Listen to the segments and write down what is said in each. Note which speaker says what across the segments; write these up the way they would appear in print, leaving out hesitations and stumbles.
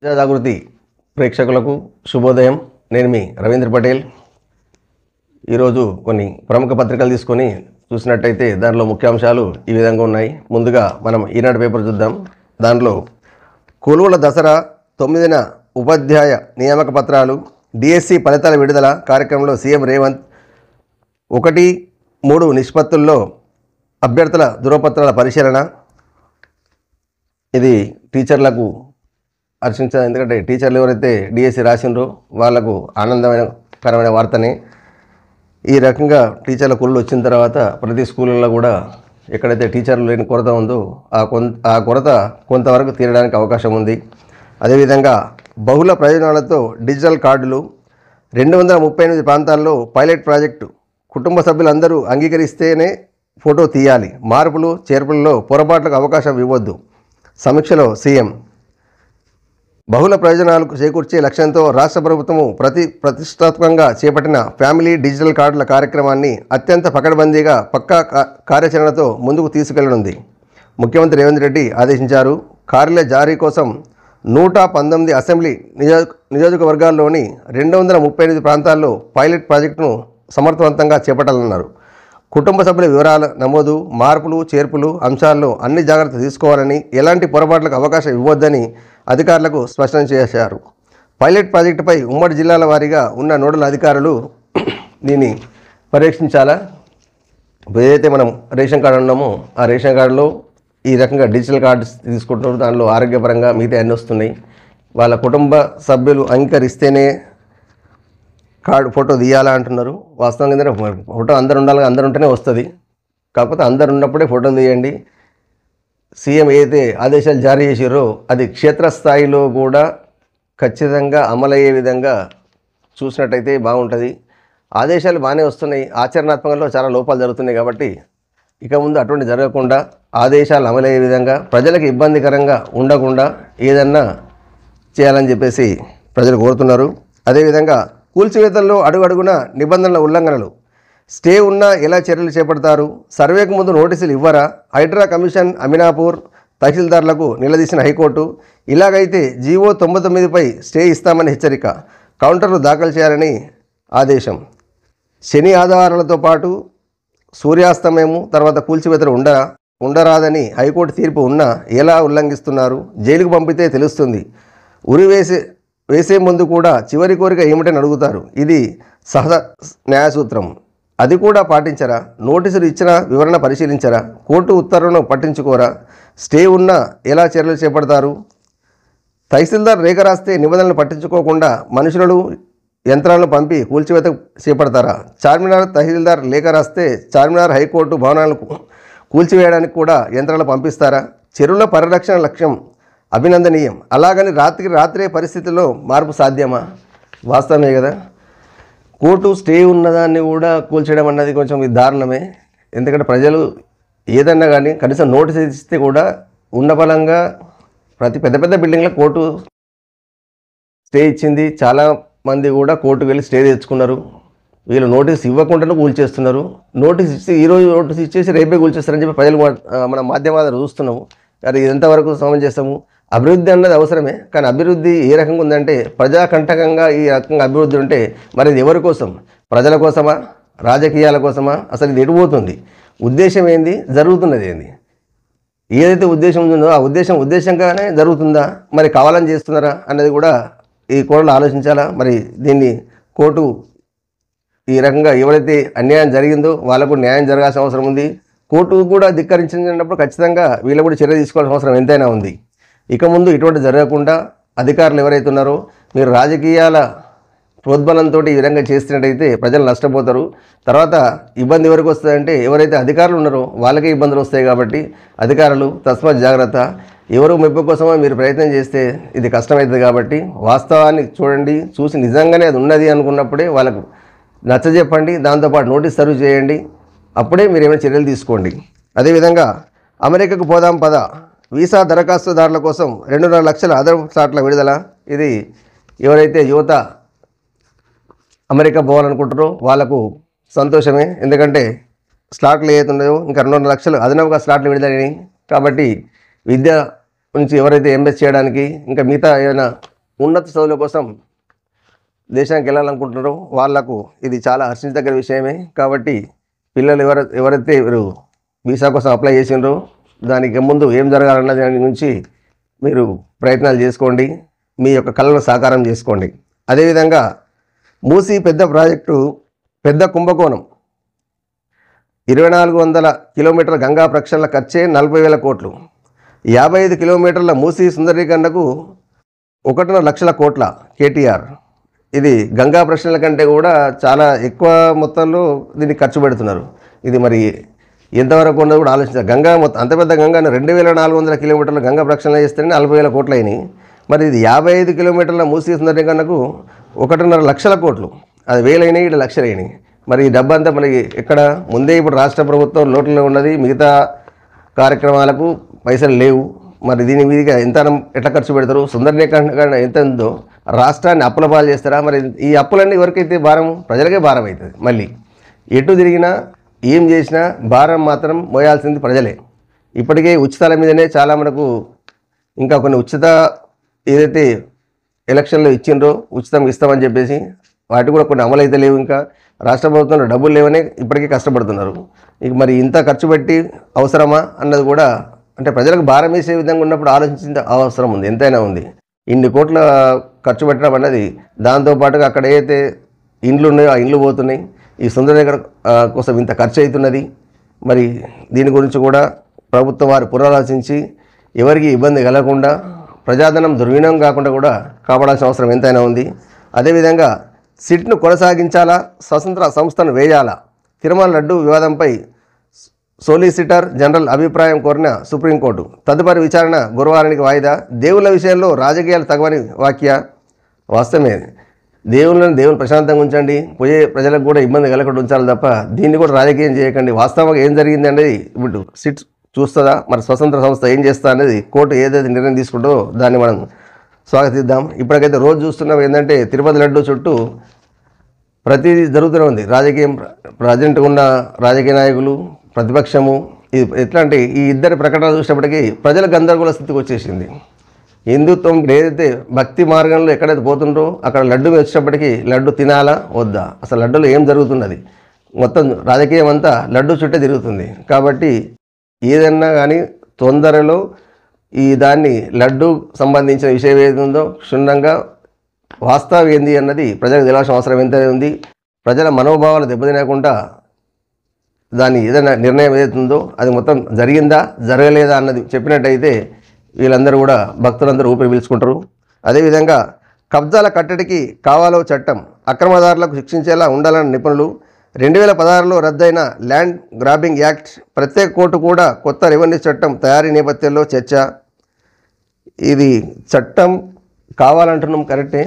Speaker 1: జాగృతి ప్రేక్షకులకు శుభోదయం. నేను మీ రవీంద్ర పటేల్. ఈరోజు కొన్ని ప్రముఖ పత్రికలు తీసుకొని చూసినట్టయితే దానిలో ముఖ్యాంశాలు ఈ విధంగా ఉన్నాయి. ముందుగా మనం ఈనాడు పేపర్ చూద్దాం. దాంట్లో కొలువుల దసరా 9న ఉపాధ్యాయ నియామక పత్రాలు, డిఎస్సి ఫలితాల విడుదల కార్యక్రమంలో సీఎం రేవంత్ 1-3 నిష్పత్తుల్లో అభ్యర్థుల ధృవపత్రాల పరిశీలన. ఇది టీచర్లకు హర్షించాలి. ఎందుకంటే టీచర్లు ఎవరైతే డిఎస్సి రాసిండ్రో వాళ్లకు ఆనందకరమైన వార్తనే. ఈ రకంగా టీచర్ల కొలువులు వచ్చిన తర్వాత ప్రతి స్కూళ్ళల్లో కూడా ఎక్కడైతే టీచర్లు లేని కొరత ఉందో ఆ కొరత కొంతవరకు తీరడానికి అవకాశం ఉంది. అదేవిధంగా బహుళ ప్రయోజనాలతో డిజిటల్ కార్డులు, 238 ప్రాంతాల్లో పైలట్ ప్రాజెక్టు, కుటుంబ సభ్యులందరూ అంగీకరిస్తేనే ఫోటో తీయాలి, మార్పులు చేర్పులలో పొరపాట్లకు అవకాశం ఇవ్వద్దు. సమీక్షలో సీఎం. బహుళ ప్రయోజనాలకు చేకూర్చే లక్ష్యంతో రాష్ట్ర ప్రభుత్వము ప్రతిష్టాత్మకంగా చేపట్టిన ఫ్యామిలీ డిజిటల్ కార్డుల కార్యక్రమాన్ని అత్యంత పకడ్బందీగా పక్కా కార్యాచరణతో ముందుకు తీసుకెళ్లనుంది. ముఖ్యమంత్రి రేవంత్ రెడ్డి ఆదేశించారు. కార్డుల జారీ కోసం 119 అసెంబ్లీ నియోజకవర్గాల్లోని 238 ప్రాంతాల్లో పైలట్ ప్రాజెక్టును సమర్థవంతంగా చేపట్టాలన్నారు. కుటుంబ సభ్యుల వివరాల నమోదు, మార్పులు చేర్పులు అంశాల్లో అన్ని జాగ్రత్తలు తీసుకోవాలని, ఎలాంటి పొరపాట్లకు అవకాశం ఇవ్వొద్దని అధికారులకు స్పష్టం చేశారు. పైలట్ ప్రాజెక్టుపై ఉమ్మడి జిల్లాల వారీగా ఉన్న నోడల్ అధికారులు దీన్ని పరీక్షించాలా. ఏదైతే మనం రేషన్ కార్డు ఉన్నామో ఆ రేషన్ కార్డులో ఈ రకంగా డిజిటల్ కార్డు తీసుకుంటున్నారు. దానిలో ఆరోగ్యపరంగా మిగతా అన్నీ వస్తున్నాయి. వాళ్ళ కుటుంబ సభ్యులు అంగీకరిస్తేనే కార్డు ఫోటో తీయాలా అంటున్నారు. వాస్తవంగా ఏంటంటే ఫోటో అందరు ఉండాలి, అందరు ఉంటేనే వస్తుంది. కాకపోతే అందరు ఉన్నప్పుడే ఫోటోలు తీయండి. సీఎం ఏదైతే ఆదేశాలు జారీ చేసారో అది క్షేత్రస్థాయిలో కూడా ఖచ్చితంగా అమలయ్యే విధంగా చూసినట్టయితే బాగుంటుంది. ఆదేశాలు బాగానే వస్తున్నాయి, ఆచరణాత్మకంలో చాలా లోపాలు జరుగుతున్నాయి. కాబట్టి ఇక ముందు అటువంటి జరగకుండా ఆదేశాలు అమలయ్యే విధంగా ప్రజలకు ఇబ్బందికరంగా ఉండకుండా ఏదన్నా చేయాలని చెప్పేసి ప్రజలు కోరుతున్నారు. అదేవిధంగా కూల్చివేతల్లో అడుగడుగున నిబంధనల ఉల్లంఘనలు, స్టే ఉన్నా ఎలా చర్యలు చేపడతారు, సర్వేకు ముందు నోటీసులు ఇవ్వరా, హైడ్రా కమిషన్ అమినాపూర్ తహసీల్దార్లకు నిలదీసిన హైకోర్టు. ఇలాగైతే జీవో 99పై స్టే ఇస్తామని హెచ్చరిక, కౌంటర్లు దాఖలు చేయాలని ఆదేశం. శని ఆదివారాలతో పాటు సూర్యాస్తమయము తర్వాత కూల్చివేతలు ఉండరాదని హైకోర్టు తీర్పు ఉన్నా ఎలా ఉల్లంఘిస్తున్నారు, జైలుకు పంపితే తెలుస్తుంది. ఉరి వేసే ముందు కూడా చివరి కోరిక ఏమిటని అడుగుతారు. ఇది సహజ న్యాయసూత్రం. అది కూడా పాటించరా, నోటీసులు ఇచ్చిన వివరణ పరిశీలించరా, కోర్టు ఉత్తర్వులను పట్టించుకోరా, స్టే ఉన్నా ఎలా చర్యలు చేపడతారు. తహసీల్దార్ రేఖ రాస్తే నిబంధనలు పట్టించుకోకుండా మనుషులను యంత్రాలను పంపి కూల్చివేత చేపడతారా. చార్మినార్ తహసీల్దార్ లేఖ రాస్తే చార్మినార్ హైకోర్టు భవనాలకు కూల్చివేయడానికి కూడా యంత్రాలు పంపిస్తారా. చెరువుల పరిరక్షణ లక్ష్యం అభినందనీయం, అలాగని రాత్రే పరిస్థితుల్లో మార్పు సాధ్యమా? వాస్తవమే కదా. కోర్టు స్టే ఉన్నదాన్ని కూడా కూల్చడం అన్నది కొంచెం దారుణమే. ఎందుకంటే ప్రజలు ఏదన్నా కానీ కనీసం నోటీస్ ఇస్తే కూడా ఉన్నపలంగా ప్రతి పెద్ద బిల్డింగ్లో కోర్టు స్టే ఇచ్చింది. చాలామంది కూడా కోర్టుకు వెళ్ళి స్టే తెచ్చుకున్నారు. వీళ్ళు నోటీస్ ఇవ్వకుండానే కూల్చేస్తున్నారు. నోటీస్ ఇచ్చి ఈరోజు నోటీస్ ఇచ్చేసి రేపే కూల్చేస్తారని చెప్పి ప్రజలు మన మాధ్యమాలు చూస్తున్నాము. అది ఎంతవరకు సమంజసము? అభివృద్ధి అన్నది అవసరమే, కానీ అభివృద్ధి ఏ రకంగా ఉందంటే ప్రజాకంటకంగా ఈ రకంగా అభివృద్ధి ఉంటే మరి ఇది ఎవరి కోసం? ప్రజల కోసమా, రాజకీయాల కోసమా? అసలు ఇది ఎటుపోతుంది? ఉద్దేశం ఏంది, జరుగుతున్నది ఏంది? ఏదైతే ఉద్దేశం ఉందో ఆ ఉద్దేశంగానే జరుగుతుందా, మరి కావాలని చేస్తున్నారా అన్నది కూడా ఈ కోర్టులో ఆలోచించాలా. మరి దీన్ని కోర్టు ఈ రకంగా ఎవరైతే అన్యాయం జరిగిందో వాళ్ళకు న్యాయం జరగాల్సిన అవసరం ఉంది. కోర్టు కూడా ధిక్కరించినప్పుడు ఖచ్చితంగా వీళ్ళు కూడా చర్య తీసుకోవాల్సిన అవసరం ఎంతైనా ఉంది. ఇక ముందు ఇటువంటి జరగకుండా అధికారులు ఎవరైతే ఉన్నారో మీరు రాజకీయాల ప్రోద్బలంతో ఈ విధంగా చేస్తున్నట్టయితే ప్రజలు నష్టపోతారు. తర్వాత ఇబ్బంది ఎవరికి వస్తుందంటే ఎవరైతే అధికారులు ఉన్నారో వాళ్ళకే ఇబ్బందులు వస్తాయి. కాబట్టి అధికారులు తస్మాత్ జాగ్రత్త. ఎవరు మెప్పు కోసమో మీరు ప్రయత్నం చేస్తే ఇది కష్టమవుతుంది. కాబట్టి వాస్తవాన్ని చూడండి, చూసి నిజంగానే అది ఉన్నది అనుకున్నప్పుడే వాళ్ళకు నచ్చజెప్పండి, దాంతోపాటు నోటీస్ సర్వ్ చేయండి. అప్పుడే మీరు ఏమైనా చర్యలు తీసుకోండి. అదేవిధంగా అమెరికాకు పోదాం పద, వీసా దరఖాస్తుదారుల కోసం 2.5 లక్షల అదనపు స్లాట్ల విడుదల. ఇది ఎవరైతే యువత అమెరికా పోవాలనుకుంటారో వాళ్ళకు సంతోషమే. ఎందుకంటే స్లాట్లు ఏదైతే ఉన్నాయో ఇంకా 2.5 లక్షలు అదనపుగా స్లాట్లు విడుదలైనవి. కాబట్టి విద్య నుంచి ఎవరైతే ఎంఎస్ చేయడానికి ఇంకా మిగతా ఏదైనా ఉన్నత చదువుల కోసం దేశానికి వెళ్ళాలనుకుంటున్నారో వాళ్లకు ఇది చాలా హర్షించదగ్గర విషయమే. కాబట్టి పిల్లలు ఎవరైతే వీసా కోసం అప్లై చేసినారో దానికి ముందు ఏం జరగాలన్న దాని గురించి మీరు ప్రయత్నాలు చేసుకోండి, మీ యొక్క కళలను సాకారం చేసుకోండి. అదేవిధంగా మూసీ పెద్ద ప్రాజెక్టు పెద్ద కుంభకోణం 2400 కిలోమీటర్ల గంగా ప్రక్షాళన ఖర్చే 40,000 కోట్లు. 55 కిలోమీటర్ల మూసీ సుందరీకరణకు 1.5 లక్షల కోట్ల కేటీఆర్. ఇది గంగా ప్రక్షాళన కంటే కూడా చాలా ఎక్కువ మొత్తంలో దీన్ని ఖర్చు పెడుతున్నారు. ఇది మరి ఎంతవరకు ఉన్నది కూడా ఆలోచించారు. గంగా మొత్తం అంత పెద్ద గంగాను 2400 కిలోమీటర్ల గంగా ప్రక్షాళన చేస్తేనే 40,000 కోట్లు అయినాయి. మరి ఇది 55 కిలోమీటర్ల మూసీ సుందరీకరణకు 1.5 లక్షల కోట్లు. అది వేలైనవి, ఇక్కడ లక్షలు అయినాయి. మరి ఈ డబ్బు అంతా మరి ఎక్కడ ముందే ఇప్పుడు రాష్ట్ర ప్రభుత్వం లోటులో ఉన్నది, మిగతా కార్యక్రమాలకు పైసలు లేవు. మరి దీని మీదుగా ఎంత ఎట్లా ఖర్చు పెడతారు? సుందరీకరణ ఎంత ఉందో రాష్ట్రాన్ని అప్పుల పాలు చేస్తారా? మరి ఈ అప్పులన్నీ ఎవరికైతే భారం? ప్రజలకే భారం అవుతుంది. మళ్ళీ ఎటు తిరిగినా ఏం చేసినా భారం మాత్రం మోయాల్సింది ప్రజలే. ఇప్పటికే ఉచితాల మీదనే చాలా మనకు ఇంకా కొన్ని ఉచిత ఏదైతే ఎలక్షన్లో ఇచ్చిండ్రో ఉచితం ఇస్తామని చెప్పేసి వాటి కూడా కొన్ని అమలు అయితే లేవు. ఇంకా రాష్ట్ర ప్రభుత్వంలో డబ్బులు లేవనే ఇప్పటికీ కష్టపడుతున్నారు. ఇక మరి ఇంత ఖర్చు పెట్టి అవసరమా అన్నది కూడా, అంటే ప్రజలకు భారం వేసే విధంగా ఉన్నప్పుడు ఆలోచించిన అవసరం ఉంది, ఎంతైనా ఉంది. ఇన్ని కోట్ల ఖర్చు పెట్టడం అన్నది, దాంతోపాటుగా అక్కడ ఏదైతే ఇండ్లు ఉన్నాయో ఆ ఇండ్లు పోతున్నాయి. ఈ సుందరీకరణ కోసం ఇంత ఖర్చు అవుతున్నది. మరి దీని గురించి కూడా ప్రభుత్వం వారు పునరాలోచించి ఎవరికి ఇబ్బంది కలగకుండా, ప్రజాధనం దుర్వినియోగం కాకుండా కూడా కాపాడాల్సిన అవసరం ఎంతైనా ఉంది. అదేవిధంగా సిట్ను కొనసాగించాలా, స్వతంత్ర సంస్థను వేయాలా? తిరుమల లడ్డు వివాదంపై సోలిసిటర్ జనరల్ అభిప్రాయం కోరిన సుప్రీంకోర్టు. తదుపరి విచారణ గురువారానికి వాయిదా. దేవుళ్ళ విషయంలో రాజకీయాలు తగవని వ్యాఖ్య. వాస్తవమే, దేవుని ప్రశాంతంగా ఉంచండి, పోయే ప్రజలకు కూడా ఇబ్బంది కలగకుండా ఉంచాలి తప్ప దీన్ని కూడా రాజకీయం చేయకండి. వాస్తవంగా ఏం జరిగింది అనేది ఇప్పుడు సిట్ చూస్తుందా, మరి స్వతంత్ర సంస్థ ఏం చేస్తా అనేది కోర్టు ఏదైతే నిర్ణయం తీసుకుంటో దాన్ని మనం స్వాగతిద్దాం. ఇప్పటికైతే రోజు చూస్తున్నాం ఏంటంటే తిరుపతి లడ్డు చుట్టూ ప్రతిదీ జరుగుతూనే ఉంది. రాజకీయం, ప్రజెంట్ ఉన్న రాజకీయ నాయకులు, ప్రతిపక్షము. ఇది ఎట్లా అంటే ఈ ఇద్దరి ప్రకటనలు చూసినప్పటికీ ప్రజల గందరగోళ స్థితికి వచ్చేసింది. హిందుత్వం ఏదైతే భక్తి మార్గంలో ఎక్కడైతే పోతుందో అక్కడ లడ్డు వచ్చేటప్పటికీ లడ్డు తినాలా వద్దా, అసలు లడ్డులో ఏం జరుగుతున్నది, మొత్తం రాజకీయం అంతా లడ్డు చుట్టే తిరుగుతుంది. కాబట్టి ఏదన్నా కానీ తొందరలో ఈ దాన్ని లడ్డు సంబంధించిన విషయం ఏది ఉందో క్షుణ్ణంగా వాస్తవం ఏంది అన్నది ప్రజలకు తెలియాల్సిన అవసరం ఎంతైనా ఉంది. ప్రజల మనోభావాలు దెబ్బతినకుండా దాన్ని ఏదైనా నిర్ణయం ఏదైతుందో అది మొత్తం జరిగిందా జరగలేదా అన్నది చెప్పినట్టయితే వీళ్ళందరూ కూడా భక్తులందరూ ఊపిరి పీల్చుకుంటారు. అదేవిధంగా కబ్జాల కట్టడికి కావాలో చట్టం, అక్రమదారులకు శిక్షించేలా ఉండాలని నిపుణులు. 2016లో రద్దయిన ల్యాండ్ గ్రాబింగ్ యాక్ట్, ప్రత్యేక కోర్టు కూడా కొత్త రెవెన్యూ చట్టం తయారీ నేపథ్యంలో చర్చ. ఇది చట్టం కావాలంటున్నాం కరెక్టే,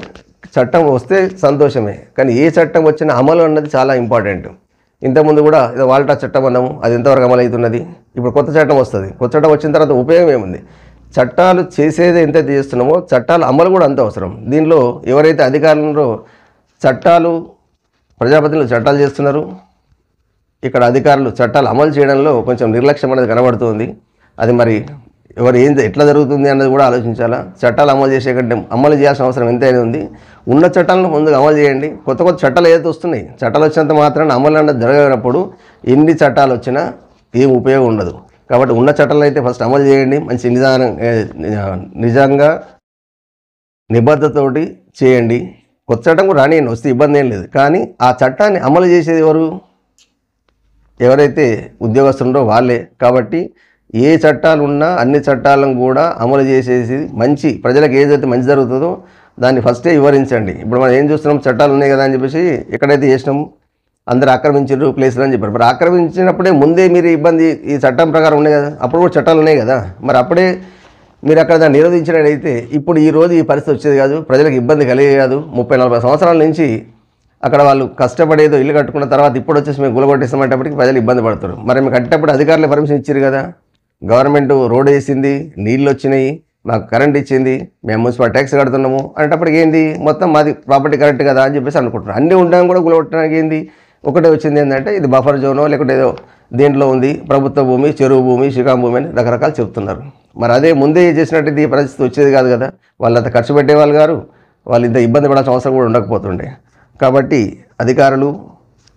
Speaker 1: చట్టం వస్తే సంతోషమే, కానీ ఏ చట్టం వచ్చినా అమలు అన్నది చాలా ఇంపార్టెంట్. ఇంతకుముందు కూడా ఏదో వాల్టా చట్టం అన్నాము, అది ఎంతవరకు అమలు అవుతున్నది? ఇప్పుడు కొత్త చట్టం వస్తుంది. కొత్త చట్టం వచ్చిన తర్వాత ఉపయోగం ఏముంది? చట్టాలు చేసేది ఎంతైతే చేస్తున్నామో చట్టాల అమలు కూడా అంత అవసరం. దీనిలో ఎవరైతే అధికారులు చట్టాలు, ప్రజాప్రతినిధులు చట్టాలు చేస్తున్నారు, ఇక్కడ అధికారులు చట్టాలు అమలు చేయడంలో కొంచెం నిర్లక్ష్యం అనేది కనబడుతుంది. అది మరి ఎవరు ఎట్లా జరుగుతుంది అన్నది కూడా ఆలోచించాలా. చట్టాలు అమలు చేసే కంటే అమలు చేయాల్సిన అవసరం ఎంతైనా ఉంది. ఉన్న చట్టాలను ముందుగా అమలు చేయండి. కొత్త కొత్త చట్టాలు ఏదైతే వస్తున్నాయి, చట్టాలు వచ్చినంత మాత్రాన అమలు అన్నది జరగనప్పుడు ఎన్ని చట్టాలు వచ్చినా ఏం ఉపయోగం ఉండదు. కాబట్టి ఉన్న చట్టాలను అయితే ఫస్ట్ అమలు చేయండి. మంచి నిజంగా నిబద్ధతోటి చేయండి. కొత్త చట్టం కూడా రానియండి, వస్తే ఇబ్బంది ఏం లేదు. కానీ ఆ చట్టాన్ని అమలు చేసేది ఎవరైతే ఉద్యోగస్తులుండో వాళ్ళే. కాబట్టి ఏ చట్టాలు ఉన్నా అన్ని చట్టాలను కూడా అమలు చేసేసి మంచి ప్రజలకు ఏదైతే మంచి జరుగుతుందో దాన్ని ఫస్టే వివరించండి. ఇప్పుడు మనం ఏం చూస్తున్నాం, చట్టాలు ఉన్నాయి కదా అని చెప్పేసి ఎక్కడైతే చేసినాము అందరు ఆక్రమించారు ప్లేసులు అని చెప్పారు. మరి ఆక్రమించినప్పుడే ముందే మీరు ఇబ్బంది ఈ చట్టం ప్రకారం ఉన్నాయి కదా, అప్పుడు కూడా చట్టాలు ఉన్నాయి కదా, మరి అప్పుడే మీరు అక్కడ దాన్ని నిరోధించినట్టయితే ఇప్పుడు ఈరోజు ఈ పరిస్థితి వచ్చేది కాదు, ప్రజలకు ఇబ్బంది కలిగేది కాదు. 30-40 సంవత్సరాల నుంచి అక్కడ వాళ్ళు కష్టపడేదో ఇల్లు కట్టుకున్న తర్వాత ఇప్పుడు వచ్చేసి మేము గులగొట్టేస్తామంటప్పటికి ప్రజలు ఇబ్బంది పడతారు. మరి మేము కట్టేటప్పుడు అధికారులు పర్మిషన్ ఇచ్చారు కదా, గవర్నమెంట్ రోడ్ వేసింది, నీళ్ళు వచ్చినాయి, మాకు కరెంట్ ఇచ్చింది, మేము మున్సిపల్ ట్యాక్స్ కడుతున్నాము అనేటప్పటికి ఏంది మొత్తం మాది ప్రాపర్టీ కరెక్ట్ కదా అని చెప్పేసి అనుకుంటున్నారు. అన్నీ ఉండడం కూడా గులగొట్టడానికి ఏంది ఒకటే వచ్చింది ఏంటంటే ఇది బఫర్ జోనో లేకుంటే ఏదో దేంట్లో ఉంది, ప్రభుత్వ భూమి, చెరువు భూమి, శిఖాం భూమి అని రకరకాలు చెప్తున్నారు. మరి అదే ముందే చేసినట్టు ఈ పరిస్థితి వచ్చేది కాదు కదా. వాళ్ళంతా ఖర్చు పెట్టేవాళ్ళు గారు, వాళ్ళు ఇంత ఇబ్బంది పడాల్సిన అవసరం కూడా ఉండకపోతుండే. కాబట్టి అధికారులు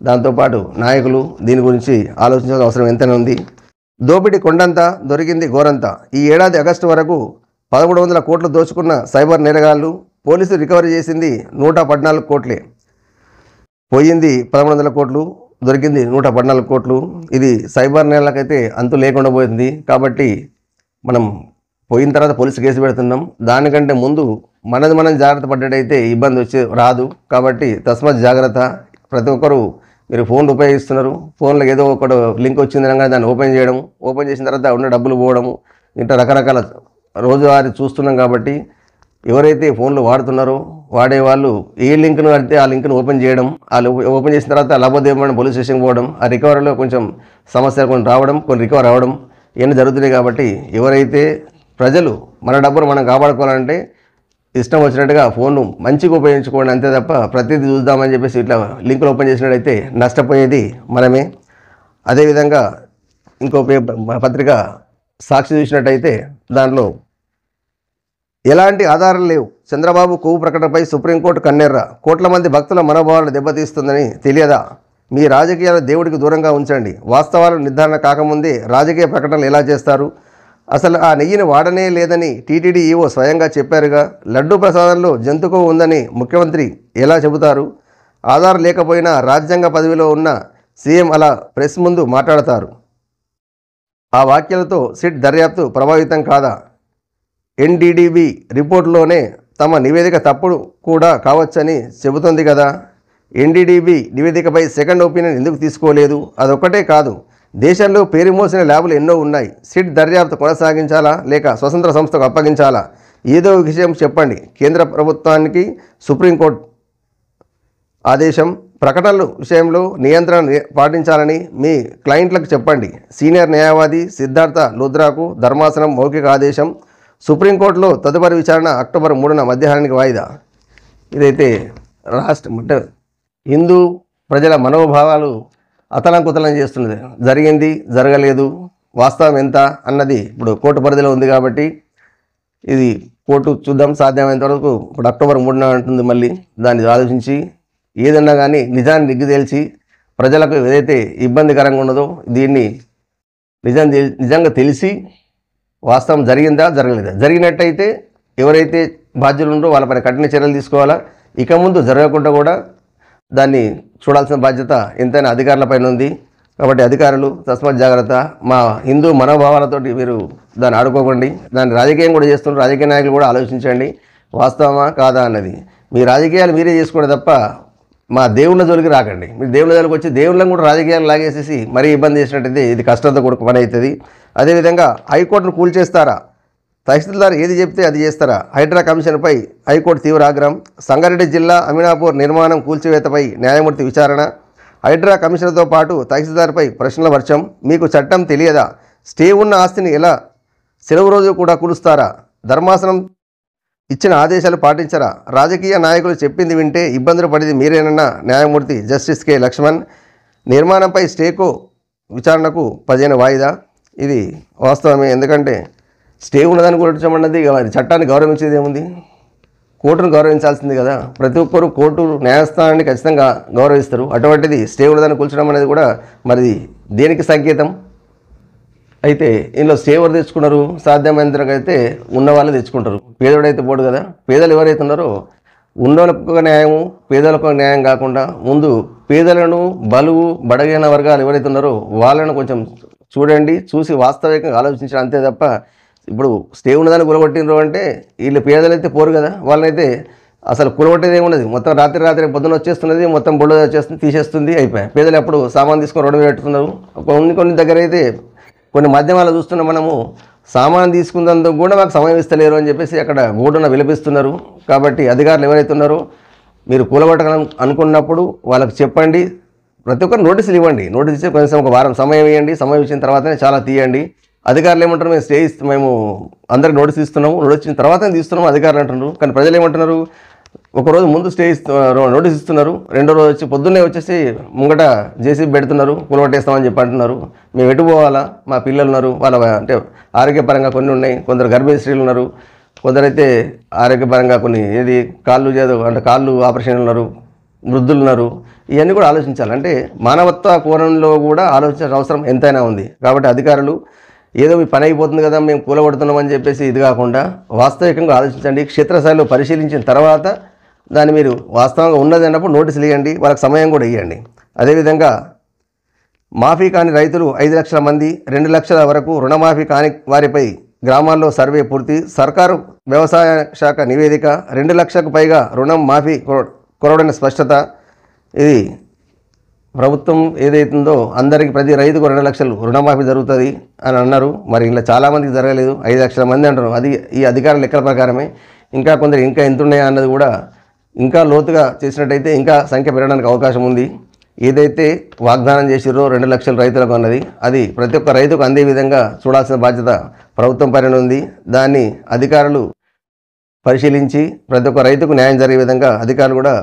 Speaker 1: దాంతోపాటు నాయకులు దీని గురించి ఆలోచించాల్సిన అవసరం ఎంతైనా ఉంది. దోపిడీ కొండంతా దొరికింది గోరంతా. ఈ ఏడాది ఆగస్టు వరకు 1100 కోట్లు దోచుకున్న సైబర్ నేరగాళ్లు పోలీసులు రికవరీ చేసింది 114 కోట్లే. పోయింది 1100 కోట్లు, దొరికింది 114 కోట్లు. ఇది సైబర్ నేరాలకైతే అంతు లేకుండా పోయింది. కాబట్టి మనం పోయిన తర్వాత పోలీసు కేసు పెడుతున్నాం. దానికంటే ముందు మనం జాగ్రత్త పడ్డట్టయితే ఇబ్బంది రాదు. కాబట్టి తస్మాత్ జాగ్రత్త. ప్రతి ఒక్కరు మీరు ఫోన్లు ఉపయోగిస్తున్నారు, ఫోన్లో ఏదో ఒకటి లింక్ వచ్చింది అనగా దాన్ని ఓపెన్ చేయడం, ఓపెన్ చేసిన తర్వాత ఉన్న డబ్బులు పోవడము, ఇంత రకరకాల రోజువారీ చూస్తున్నాం. కాబట్టి ఎవరైతే ఫోన్లు వాడుతున్నారో వాడేవాళ్ళు ఏ లింక్ను అడితే ఆ లింక్ను ఓపెన్ చేయడం, ఓపెన్ చేసిన తర్వాత లాభోద్యమం పోలీస్ స్టేషన్కి పోవడం, ఆ రికవరీలో కొంచెం సమస్యలు కొన్ని రావడం, కొన్ని రికవర్ అవ్వడం ఇవన్నీ జరుగుతున్నాయి. కాబట్టి ఎవరైతే ప్రజలు మన డబ్బును మనం కాపాడుకోవాలంటే ఇష్టం వచ్చినట్టుగా ఫోన్ను మంచిగా ఉపయోగించుకోండి, అంతే తప్ప ప్రతిదీ చూద్దామని చెప్పేసి ఇట్లా లింకులు ఓపెన్ చేసినట్టయితే నష్టపోయేది మనమే. అదేవిధంగా ఇంకో పత్రిక సాక్షి చూసినట్టయితే దాంట్లో ఎలాంటి ఆధారాలు లేవు, చంద్రబాబు కొవ్వు ప్రకటనపై సుప్రీంకోర్టు కన్నెర్ర, కోట్ల మంది భక్తుల మనోభావాలను దెబ్బతీస్తుందని తెలియదా? మీ రాజకీయాలు దేవుడికి దూరంగా ఉంచండి. వాస్తవాలు నిర్ధారణ కాకముందే రాజకీయ ప్రకటనలు ఎలా చేస్తారు? అసలు ఆ నెయ్యిని వాడనే లేదని టీటీడీ ఈవో స్వయంగా చెప్పారుగా. లడ్డూ ప్రసాదంలో జంతువు ఉందని ముఖ్యమంత్రి ఎలా చెబుతారు? ఆధారం లేకపోయినా రాజ్యాంగ పదవిలో ఉన్న సీఎం అలా ప్రెస్ ముందు మాట్లాడతారు. ఆ వ్యాఖ్యలతో సిట్ దర్యాప్తు ప్రభావితం కాదా? ఎన్డీడీబీ రిపోర్టులోనే తమ నివేదిక తప్పుడు కూడా కావచ్చని చెబుతుంది కదా. ఎన్డీడీబీ నివేదికపై సెకండ్ ఒపీనియన్ ఎందుకు తీసుకోలేదు? అదొక్కటే కాదు, దేశంలో పేరు మోసిన ల్యాబులు ఎన్నో ఉన్నాయి. సిట్ దర్యాప్తు కొనసాగించాలా లేక స్వతంత్ర సంస్థకు అప్పగించాలా? ఏదో విషయం చెప్పండి. కేంద్ర ప్రభుత్వానికి సుప్రీంకోర్టు ఆదేశం. ప్రకటనల విషయంలో నియంత్రణ పాటించాలని మీ క్లయింట్లకు చెప్పండి. సీనియర్ న్యాయవాది సిద్ధార్థ లుద్రాకు ధర్మాసనం మౌఖిక ఆదేశం. సుప్రీంకోర్టులో తదుపరి విచారణ అక్టోబర్ 3న మధ్యాహ్నానికి వాయిదా. ఇదైతే అంటే హిందూ ప్రజల మనోభావాలు అతలంకుతలం చేస్తున్నది. జరిగింది, జరగలేదు, వాస్తవం ఎంత అన్నది ఇప్పుడు కోర్టు పరిధిలో ఉంది. కాబట్టి ఇది కోర్టు చూద్దాం, సాధ్యమైనంత వరకు. ఇప్పుడు అక్టోబర్ 3న అంటుంది. మళ్ళీ దాన్ని ఆలోచించి ఏదన్నా కానీ నిజాన్ని నిగ్గు తేల్చి ప్రజలకు ఏదైతే ఇబ్బందికరంగా ఉన్నదో దీన్ని నిజంగా తెలిసి వాస్తవం జరిగిందా జరగలేదా, జరిగినట్టయితే ఎవరైతే బాధ్యులు ఉన్నారో వాళ్ళపైన కఠిన చర్యలు తీసుకోవాలా. ఇక ముందు జరగకుండా కూడా దాన్ని చూడాల్సిన బాధ్యత ఎంతైనా అధికారులపైన ఉంది. కాబట్టి అధికారులు తస్మాత్ జాగ్రత్త. మా హిందూ మనోభావాలతోటి మీరు దాన్ని ఆడుకోకండి. దాన్ని రాజకీయం కూడా చేస్తున్నారు. రాజకీయ నాయకులు కూడా ఆలోచించండి, వాస్తవమా కాదా అన్నది. మీ రాజకీయాలు మీరే చేసుకోండి తప్ప మా దేవుళ్ళ జోలికి రాకండి. మీరు దేవుళ్ళ జోలికి వచ్చి దేవుళ్ళని కూడా రాజకీయాలు లాగేసేసి మరీ ఇబ్బంది చేసినట్టయితే ఇది కష్టంతో కూడా పని అవుతుంది. అదేవిధంగా హైకోర్టును కూల్చేస్తారా? తహసీల్దార్ ఏది చెప్తే అది చేస్తారా? హైడ్రా కమిషన్పై హైకోర్టు తీవ్ర ఆగ్రహం. సంగారెడ్డి జిల్లా అమీనాపూర్ నిర్మాణం కూల్చివేతపై న్యాయమూర్తి విచారణ. హైడ్రా కమిషనర్తో పాటు తహసీల్దార్పై ప్రశ్నల వర్షం. మీకు చట్టం తెలియదా? స్టే ఉన్న ఆస్తిని ఎలా సెలవు రోజు కూడా కూలుస్తారా? ధర్మాసనం ఇచ్చిన ఆదేశాలు పాటించరా? రాజకీయ నాయకులు చెప్పింది వింటే ఇబ్బందులు పడేది మీరేనన్న న్యాయమూర్తి జస్టిస్ కె లక్ష్మణ్. నిర్మాణంపై స్టేకో విచారణకు 15 వాయిదా. ఇది వాస్తవమే. ఎందుకంటే స్టే ఉన్నదాన్ని కూర్చోమన్నది చట్టాన్ని గౌరవించేది ఏముంది? కోర్టును గౌరవించాల్సింది కదా. ప్రతి ఒక్కరు కోర్టు న్యాయస్థానాన్ని ఖచ్చితంగా గౌరవిస్తారు. అటువంటిది స్టే ఉన్నదాన్ని కూర్చడం అనేది కూడా మరి దేనికి సంకేతం? అయితే ఇందులో స్టే ఎవరు తెచ్చుకున్నారు? సాధ్యమైనంతకైతే ఉన్న వాళ్ళు తెచ్చుకుంటారు. పేదోడైతే పోడు కదా. పేదలు ఎవరైతే ఉన్నారో ఉన్నోళ్ళకు న్యాయము, పేదలకు న్యాయం కాకుండా ముందు పేదలను, బలువు, బడగైన వర్గాలు ఎవరైతే ఉన్నారో వాళ్ళను కొంచెం చూడండి, చూసి వాస్తవికంగా ఆలోచించడం, అంతే తప్ప ఇప్పుడు స్టే ఉన్నదాన్ని కూలగొట్టినరు అంటే వీళ్ళు పేదలైతే పోరు కదా. వాళ్ళనైతే అసలు కూలగొట్టేది ఏమున్నది, మొత్తం రాత్రి పొద్దున వచ్చేస్తున్నది, మొత్తం బొడ్డు వచ్చేస్తుంది, తీసేస్తుంది, అయిపోయాయి. పేదలు ఎప్పుడు సామాన్ తీసుకొని రోడ్డు మీద పెట్టుతున్నారు. కొన్ని దగ్గర అయితే కొన్ని మాధ్యమాలు చూస్తున్నాం మనము, సామాన్ తీసుకున్నందుకు కూడా మాకు సమయం ఇస్తలేరు అని చెప్పేసి అక్కడ గోడున విలపిస్తున్నారు. కాబట్టి అధికారులు ఎవరైతే ఉన్నారో మీరు కూలగొట్టగలం అనుకున్నప్పుడు వాళ్ళకి చెప్పండి. ప్రతి ఒక్కరు నోటీసులు ఇవ్వండి. నోటీస్ ఇచ్చి కనీసం ఒక వారం సమయం ఇవ్వండి. సమయం ఇచ్చిన తర్వాతనే చాలా తీయండి. అధికారులు ఏమంటారు? మేము స్టే మేము అందరికి నోటీస్ ఇస్తున్నాము, నోటీస్ ఇచ్చిన తర్వాతనే తీస్తున్నాము అధికారులు అంటున్నారు. కానీ ప్రజలు ఏమంటున్నారు? ఒకరోజు ముందు నోటీస్ ఇస్తున్నారు, రెండో రోజు వచ్చి పొద్దున్నే వచ్చేసి ముంగట జేసీబీ పెడుతున్నారు, కూలగొట్టేస్తామని చెప్పి అంటున్నారు. మేము ఎటు పోవాలా? మా పిల్లలు ఉన్నారు, వాళ్ళ అంటే ఆరోగ్యపరంగా కొన్ని ఉన్నాయి, కొందరు గర్భిణీ స్త్రీలు ఉన్నారు, కొందరైతే ఆరోగ్యపరంగా కొన్ని ఏది కాళ్ళు చేదు అంటే కాళ్ళు ఆపరేషన్ ఉన్నారు, వృద్ధులు ఉన్నారు. ఇవన్నీ కూడా ఆలోచించాలి. అంటే మానవత్వ కోణంలో కూడా ఆలోచించాల్సిన అవసరం ఎంతైనా ఉంది. కాబట్టి అధికారులు ఏదో మీ పని అయిపోతుంది కదా మేము కూలగొడుతున్నామని చెప్పేసి ఇది కాకుండా వాస్తవికంగా ఆలోచించండి. క్షేత్రస్థాయిలో పరిశీలించిన తర్వాత దాన్ని మీరు వాస్తవంగా ఉన్నది అన్నప్పుడు నోటీసులు ఇవ్వండి, వాళ్ళకి సమయం కూడా ఇవ్వండి. అదేవిధంగా మాఫీ కాని రైతులు 5 లక్షల మంది, 2 లక్షల వరకు రుణమాఫీ కాని వారిపై గ్రామాల్లో సర్వే పూర్తి. సర్కారు వ్యవసాయ శాఖ నివేదిక 2 లక్షలకు పైగా రుణం మాఫీ కొరవడని స్పష్టత. ఇది ప్రభుత్వం ఏదైతుందో అందరికీ ప్రతి రైతుకు 2 లక్షలు రుణమాఫీ జరుగుతుంది అని అన్నారు. మరి ఇలా చాలామందికి జరగలేదు, 5 లక్షల మంది అంటారు. అది ఈ అధికారుల లెక్కల ప్రకారమే. ఇంకా కొందరు ఇంకా ఎంత ఉన్నాయా అన్నది కూడా ఇంకా లోతుగా చేసినట్టయితే ఇంకా సంఖ్య పెరగడానికి అవకాశం ఉంది. ఏదైతే వాగ్దానం చేసిరో 2 లక్షల రైతులకు అన్నది అది ప్రతి ఒక్క రైతుకు అందే విధంగా చూడాల్సిన బాధ్యత ప్రభుత్వం పైన ఉంది. దాన్ని అధికారులు పరిశీలించి ప్రతి ఒక్క రైతుకు న్యాయం జరిగే విధంగా అధికారులు కూడా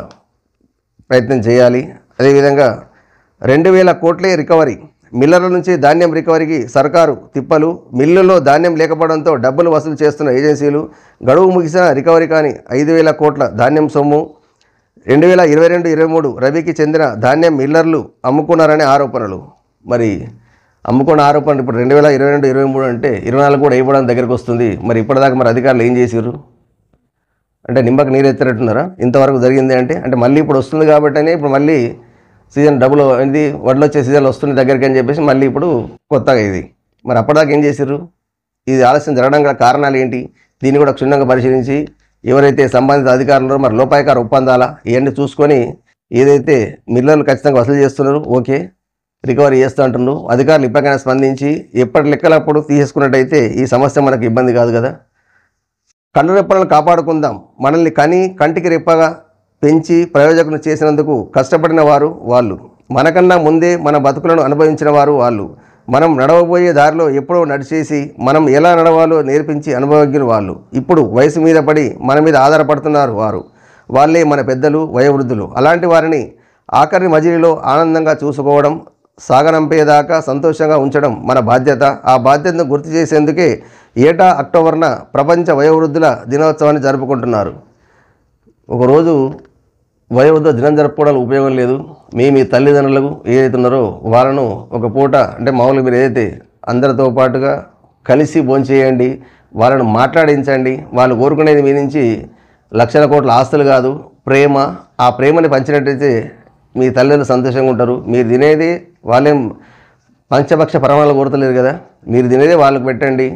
Speaker 1: ప్రయత్నం చేయాలి. అదేవిధంగా 2000 కోట్లే రికవరీ. మిల్లర్ల నుంచి ధాన్యం రికవరీకి సర్కారు తిప్పలు. మిల్లుల్లో ధాన్యం లేకపోవడంతో డబ్బులు వసూలు చేస్తున్న ఏజెన్సీలు. గడువు ముగిసిన రికవరీ కానీ 5000 కోట్ల ధాన్యం సొమ్ము. 2022-23 రబీకి చెందిన ధాన్యం మిల్లర్లు అమ్ముకున్నారనే ఆరోపణలు. మరి అమ్ముకున్న ఆరోపణలు ఇప్పుడు 2022-23 అంటే 24 కూడా అయిపోవడానికి దగ్గరికి వస్తుంది. మరి ఇప్పటిదాకా మరి అధికారులు ఏం చేసారు అంటే నిమ్మకు నీరు ఎత్తేటట్టున్నారా? ఇంతవరకు జరిగింది అంటే మళ్ళీ ఇప్పుడు వస్తుంది కాబట్టినే ఇప్పుడు మళ్ళీ సీజన్ డబుల్ ఇది వడ్లు వచ్చే సీజన్ వస్తుంది దగ్గరికి అని చెప్పేసి మళ్ళీ ఇప్పుడు కొత్తగా ఇది. మరి అప్పటిదాకా ఏం చేశారు? ఇది ఆలస్యం జరగడం గల కారణాలు ఏంటి? దీన్ని కూడా క్షుణ్ణంగా పరిశీలించి ఎవరైతే సంబంధిత అధికారులు మరి లోపాయకార ఒప్పందాలా ఇవన్నీ చూసుకొని ఏదైతే మిల్లర్లు ఖచ్చితంగా వసూలు చేస్తున్నారు, ఓకే రికవరీ చేస్తూ అంటున్నారు. అధికారులు ఇప్పటికైనా స్పందించి ఎప్పటి లెక్కలప్పుడు తీసేసుకున్నట్టయితే ఈ సమస్య మనకు ఇబ్బంది కాదు కదా. కన్నురెప్పలను కాపాడుకుందాం. మనల్ని కంటికి రెప్పగా పెంచి ప్రయోజకులు చేసినందుకు కష్టపడిన వారు వాళ్ళు. మనకన్నా ముందే మన బతుకులను అనుభవించిన వారు వాళ్ళు. మనం నడవబోయే దారిలో ఎప్పుడో నడిచేసి మనం ఎలా నడవాలో నేర్పించి అనుభవజ్ఞులు వాళ్ళు. ఇప్పుడు వయసు మీద పడి మన మీద ఆధారపడుతున్నారు వారు. వాళ్ళే మన పెద్దలు, వయోవృద్ధులు. అలాంటి వారిని ఆఖరి మజిలీలో ఆనందంగా చూసుకోవడం, సాగనంపేదాకా సంతోషంగా ఉంచడం మన బాధ్యత. ఆ బాధ్యతను గుర్తు చేసేందుకే ఏటా అక్టోబర్న ప్రపంచ వయోవృద్ధుల దినోత్సవాన్ని జరుపుకుంటున్నారు. ఒకరోజు వయోవృద్ధ దినం జరుపుకోవడానికి ఉపయోగం లేదు. మీ తల్లిదండ్రులకు ఏదైతే ఉన్నారో వాళ్ళను ఒక పూట అంటే మామూలుగా మీరు ఏదైతే అందరితో పాటుగా కలిసి భోంచేయండి, వాళ్ళను మాట్లాడించండి. వాళ్ళు కోరుకునేది మీ నుంచి లక్షల కోట్ల ఆస్తులు కాదు, ప్రేమ. ఆ ప్రేమని పంచినట్టయితే మీ తల్లిదండ్రులు సంతోషంగా ఉంటారు. మీరు తినేది వాళ్ళేం పంచపక్ష పరమాణాలు కోరతలేరు కదా, మీరు తినేదే వాళ్ళకు పెట్టండి.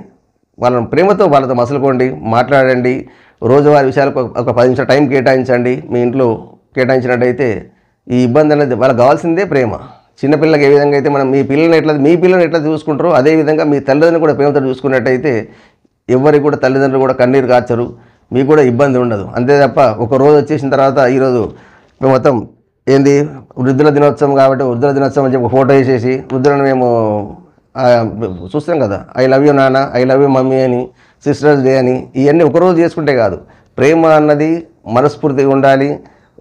Speaker 1: వాళ్ళని ప్రేమతో వాళ్ళతో మసలుకోండి, మాట్లాడండి. రోజువారీ విషయాలకు ఒక 10 నిమిషాలు టైం కేటాయించండి. మీ ఇంట్లో కేటాయించినట్టయితే ఈ ఇబ్బంది అనేది వాళ్ళకి కావాల్సిందే ప్రేమ. చిన్నపిల్లలకి ఏ విధంగా అయితే మనం మీ పిల్లల్ని ఎట్లా చూసుకుంటారో అదేవిధంగా మీ తల్లిదండ్రులు కూడా ప్రేమతో చూసుకున్నట్టయితే ఎవరికి కూడా తల్లిదండ్రులు కూడా కన్నీరు కార్చరు, మీకు కూడా ఇబ్బంది ఉండదు. అంతే తప్ప ఒక రోజు వచ్చేసిన తర్వాత ఈరోజు మొత్తం ఏంది వృద్ధుల దినోత్సవం కాబట్టి వృద్ధుల దినోత్సవం అని చెప్పి ఫోటో వేసేసి వృద్ధులను మేము చూస్తాం కదా, ఐ లవ్ యూ నాన్న, ఐ లవ్ యూ మమ్మీ అని, సిస్టర్స్ డే అని. ఇవన్నీ ఒకరోజు చేసుకుంటే కాదు. ప్రేమ అన్నది మనస్ఫూర్తిగా ఉండాలి.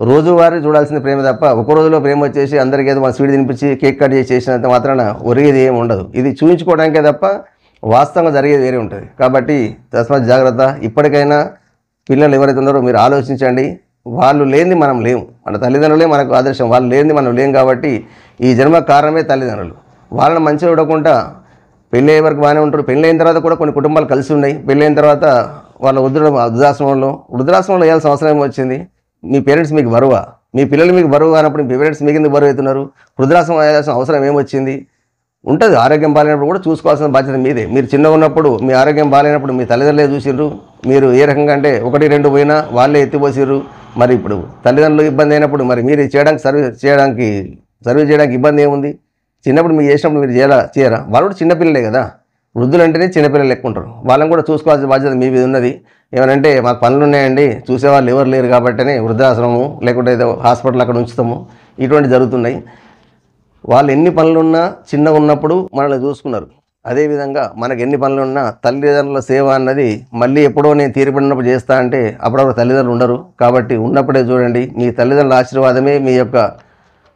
Speaker 1: రోజువారీ చూడాల్సిన ప్రేమ తప్ప ఒక రోజులో ప్రేమ వచ్చేసి అందరికీ ఏదో మన స్వీట్ తినిపించి కేక్ కట్ చేసినంత మాత్రాన ఒరిగేది ఏమి ఉండదు. ఇది చూపించుకోవడానికే తప్ప వాస్తవంగా జరిగేది వేరే ఉంటుంది. కాబట్టి తస్మాత్ జాగ్రత్త. ఇప్పటికైనా పిల్లలు ఎవరైతే ఉన్నారో మీరు ఆలోచించండి. వాళ్ళు లేనిది మనం లేము, మన తల్లిదండ్రులే మనకు ఆదర్శం. వాళ్ళు లేనిది మనం లేం కాబట్టి ఈ జన్మ కారణమే తల్లిదండ్రులు. వాళ్ళని మంచిగా చూడకుండా పెళ్ళి అయ్యే వరకు బాగానే ఉంటారు. పెళ్ళి అయిన తర్వాత కూడా కొన్ని కుటుంబాలు కలిసి ఉన్నాయి. పెళ్ళి అయిన తర్వాత వాళ్ళ వృద్ధాశ్రమంలో వేయాల్సిన అవసరం ఏమొచ్చింది? మీ పేరెంట్స్ మీకు బరువా? మీ పిల్లలు మీకు బరువు కానప్పుడు మీ పేరెంట్స్ మీకు ఎందుకు బరువు అవుతున్నారు? వృద్ధాశ్రమం వేయాల్సిన అవసరం ఏమొచ్చింది? ఉంటుంది. ఆరోగ్యం బాగాలేనప్పుడు కూడా చూసుకోవాల్సిన బాధ్యత మీదే. మీరు చిన్నగా ఉన్నప్పుడు మీ ఆరోగ్యం బాగాలేనప్పుడు మీ తల్లిదండ్రులే చూసిర్రు. మీరు ఏ రకంగా అంటే 1-2 పోయినా వాళ్ళే ఎత్తిపోసిర్రు. మరి ఇప్పుడు తల్లిదండ్రులకు ఇబ్బంది అయినప్పుడు మరి మీరు సర్వీస్ చేయడానికి ఇబ్బంది ఏముంది? చిన్నప్పుడు మీరు చేసినప్పుడు మీరు చేయరా? వాళ్ళు కూడా చిన్నపిల్లలే కదా. వృద్ధులు అంటేనే చిన్నపిల్లలు లెక్క ఉంటారు. వాళ్ళని కూడా చూసుకోవాల్సిన బాధ్యత మీ మీద ఉన్నది. ఏమనంటే మాకు పనులు ఉన్నాయండి, చూసేవాళ్ళు ఎవరు లేరు కాబట్టినే వృద్ధాశ్రమము లేకుంటే ఏదో హాస్పిటల్ అక్కడ ఉంచుతాము, ఇటువంటి జరుగుతున్నాయి. వాళ్ళు ఎన్ని పనులున్నా చిన్నగా ఉన్నప్పుడు మనల్ని చూసుకున్నారు. అదేవిధంగా మనకు ఎన్ని పనులున్నా తల్లిదండ్రుల సేవ అన్నది మళ్ళీ ఎప్పుడో నేను తీరిపడినప్పుడు చేస్తా అంటే అప్పుడప్పుడు తల్లిదండ్రులు ఉండరు. కాబట్టి ఉన్నప్పుడే చూడండి. మీ తల్లిదండ్రుల ఆశీర్వాదమే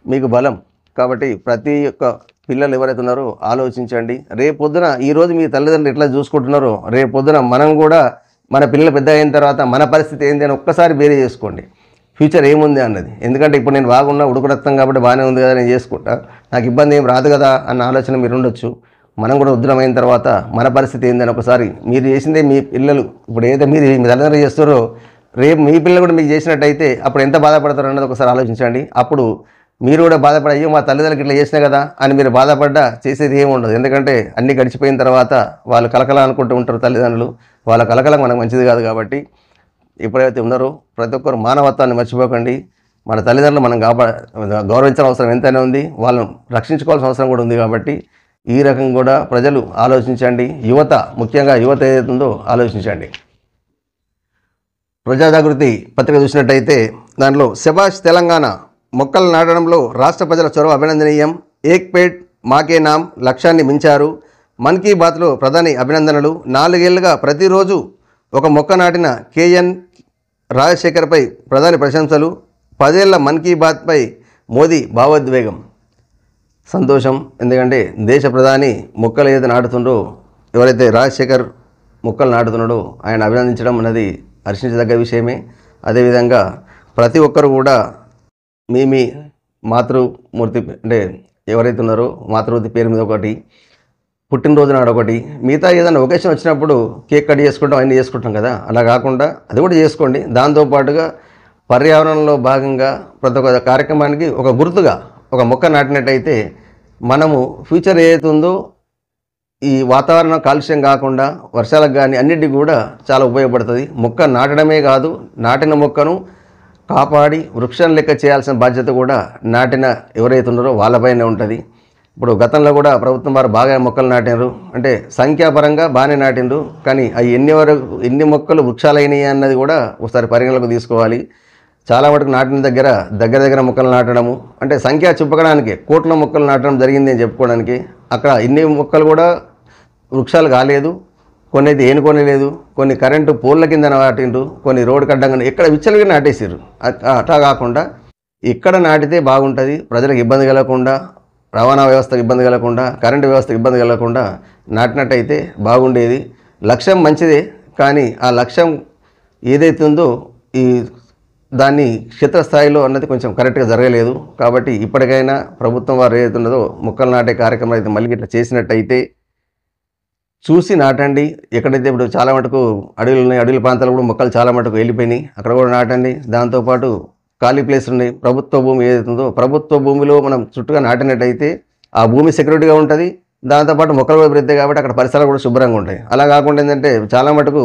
Speaker 1: మీకు బలం. కాబట్టి ప్రతి ఒక్క పిల్లలు ఎవరైతే ఉన్నారో ఆలోచించండి. రేపొద్దున ఈరోజు మీ తల్లిదండ్రులు ఎట్లా చూసుకుంటున్నారో రేపొద్దున మనం కూడా మన పిల్లలు పెద్ద అయిన తర్వాత మన పరిస్థితి ఏంటి అని ఒక్కసారి వేరే చేసుకోండి. ఫ్యూచర్ ఏముంది అన్నది. ఎందుకంటే ఇప్పుడు నేను బాగున్నా ఉడుకురక్తం కాబట్టి బాగానే ఉంది కదా, నేను చేసుకుంటా, నాకు ఇబ్బంది ఏం రాదు కదా అన్న ఆలోచన మీరు ఉండొచ్చు. మనం కూడా ఉద్రమైన తర్వాత మన పరిస్థితి ఏందని ఒకసారి మీరు చేసిందే మీ పిల్లలు ఇప్పుడు ఏదైతే మీరు మీ తల్లిదండ్రులు చేస్తారో రేపు మీ పిల్లలు కూడా మీకు చేసినట్టయితే అప్పుడు ఎంత బాధపడతారో అన్నది ఒకసారి ఆలోచించండి. అప్పుడు మీరు కూడా బాధపడి అయ్యో మా తల్లిదండ్రులకి ఇట్లా చేసినా కదా అని మీరు బాధపడ్డా చేసేది ఏమి ఉండదు. ఎందుకంటే అన్నీ గడిచిపోయిన తర్వాత వాళ్ళు కలకల అనుకుంటూ ఉంటారు తల్లిదండ్రులు. వాళ్ళ కలకల మనకు మంచిది కాదు. కాబట్టి ఎప్పుడైతే ఉన్నారో ప్రతి ఒక్కరు మానవత్వాన్ని మర్చిపోకండి. మన తల్లిదండ్రులు మనం గౌరవించాల్సిన అవసరం ఎంతైనా ఉంది, వాళ్ళను రక్షించుకోవాల్సిన అవసరం కూడా ఉంది. కాబట్టి ఈ రకం కూడా ప్రజలు ఆలోచించండి. యువత, ముఖ్యంగా యువత ఏదైతుందో ఆలోచించండి. ప్రజాజాగృతి పత్రిక చూసినట్టయితే దాంట్లో శభాష్ తెలంగాణ, మొక్కలు నాటడంలో రాష్ట్ర ప్రజల చొరవ అభినందనీయం, ఏక్ పేడ్ మాకే నామ్ లక్ష్యాన్ని మించారు, మన్ కీ బాత్లో ప్రధాని అభినందనలు, 4 ఏళ్లుగా ప్రతిరోజు ఒక మొక్క నాటిన కేఎన్ రాజశేఖర్పై ప్రధాని ప్రశంసలు, 10 ఏళ్ల మన్ కీ బాత్పై మోదీ భావోద్వేగం. సంతోషం. ఎందుకంటే దేశ ప్రధాని మొక్కలు ఏదైతే నాటుతుండో, ఎవరైతే రాజశేఖర్ మొక్కలు నాటుతున్నాడో ఆయన అభినందించడం అన్నది హర్షించదగ్గ విషయమే. అదేవిధంగా ప్రతి ఒక్కరు కూడా మీ మాతృమూర్తి అంటే ఎవరైతే ఉన్నారో మాతృమూర్తి పేరు మీద ఒకటి, పుట్టినరోజు నాడు ఒకటి, మిగతా ఏదైనా ఒకేషన్ వచ్చినప్పుడు కేక్ కట్ చేసుకుంటాం, అన్నీ చేసుకుంటాం కదా, అలా కాకుండా అది కూడా చేసుకోండి. దాంతోపాటుగా పర్యావరణంలో భాగంగా ప్రతి ఒక్క కార్యక్రమానికి ఒక గుర్తుగా ఒక మొక్క నాటినట్టయితే మనము ఫ్యూచర్ ఏదైతే ఉందో ఈ వాతావరణ కాలుష్యం కాకుండా వర్షాలకు కానీ అన్నిటికీ కూడా చాలా ఉపయోగపడుతుంది. మొక్క నాటడమే కాదు, నాటిన మొక్కను కాపాడి వృక్షం లెక్క చేయాల్సిన బాధ్యత కూడా నాటిన ఎవరైతే ఉన్నారో వాళ్ళపైనే ఉంటుంది. ఇప్పుడు గతంలో కూడా ప్రభుత్వం వారు బాగా మొక్కలు నాటినారు, అంటే సంఖ్యాపరంగా బాగానే నాటిండ్రు, కానీ అవి ఎన్ని మొక్కలు వృక్షాలైనవి అన్నది కూడా ఒకసారి పరిగణలోకి తీసుకోవాలి. చాలా మటుకు నాటిన దగ్గర మొక్కలు నాటడము అంటే సంఖ్య చెప్పడానికి కోట్ల మొక్కలు నాటడం జరిగింది అని చెప్పుకోవడానికి, అక్కడ ఇన్ని మొక్కలు కూడా వృక్షాలు కాలేదు, కొన్ని అయితే ఏనుకోలేదు, కొన్ని కరెంటు పోల్ల కింద నాటిండ్రు, కొన్ని రోడ్డు కడ్డంగా ఎక్కడ విచ్చలుగా నాటేసారు. అట్లా కాకుండా ఇక్కడ నాటితే బాగుంటుంది, ప్రజలకు ఇబ్బంది కలగకుండా, రవాణా వ్యవస్థకు ఇబ్బంది కలగకుండా, కరెంటు వ్యవస్థకు ఇబ్బంది కలగకుండా నాటినట్టయితే బాగుండేది. లక్ష్యం మంచిదే, కానీ ఆ లక్ష్యం ఏదైతే ఉందో ఈ దాన్ని క్షేత్రస్థాయిలో అన్నది కొంచెం కరెక్ట్గా జరగలేదు. కాబట్టి ఇప్పటికైనా ప్రభుత్వం వారు ఏదైతే ఉన్నదో మొక్కలు నాటే కార్యక్రమం అయితే మళ్ళీ ఇట్లా చేసినట్టయితే చూసి నాటండి. ఎక్కడైతే ఇప్పుడు చాలా మటుకు అడవులు ఉన్నాయి, అడవుల ప్రాంతాలు కూడా మొక్కలు చాలా మటుకు వెళ్ళిపోయినాయి, అక్కడ కూడా నాటండి. దాంతోపాటు ఖాళీ ప్లేస్లు ఉన్నాయి, ప్రభుత్వ భూమి ఏదైతుందో ప్రభుత్వ భూమిలో మనం చుట్టుగా నాటినట్టయితే ఆ భూమి సెక్యూరిటీగా ఉంటుంది, దాంతోపాటు మొక్కలు కూడా పెరుగుతాయి కాబట్టి అక్కడ పరిసరాలు కూడా శుభ్రంగా ఉంటాయి. అలా కాకుండా ఏంటంటే చాలా మటుకు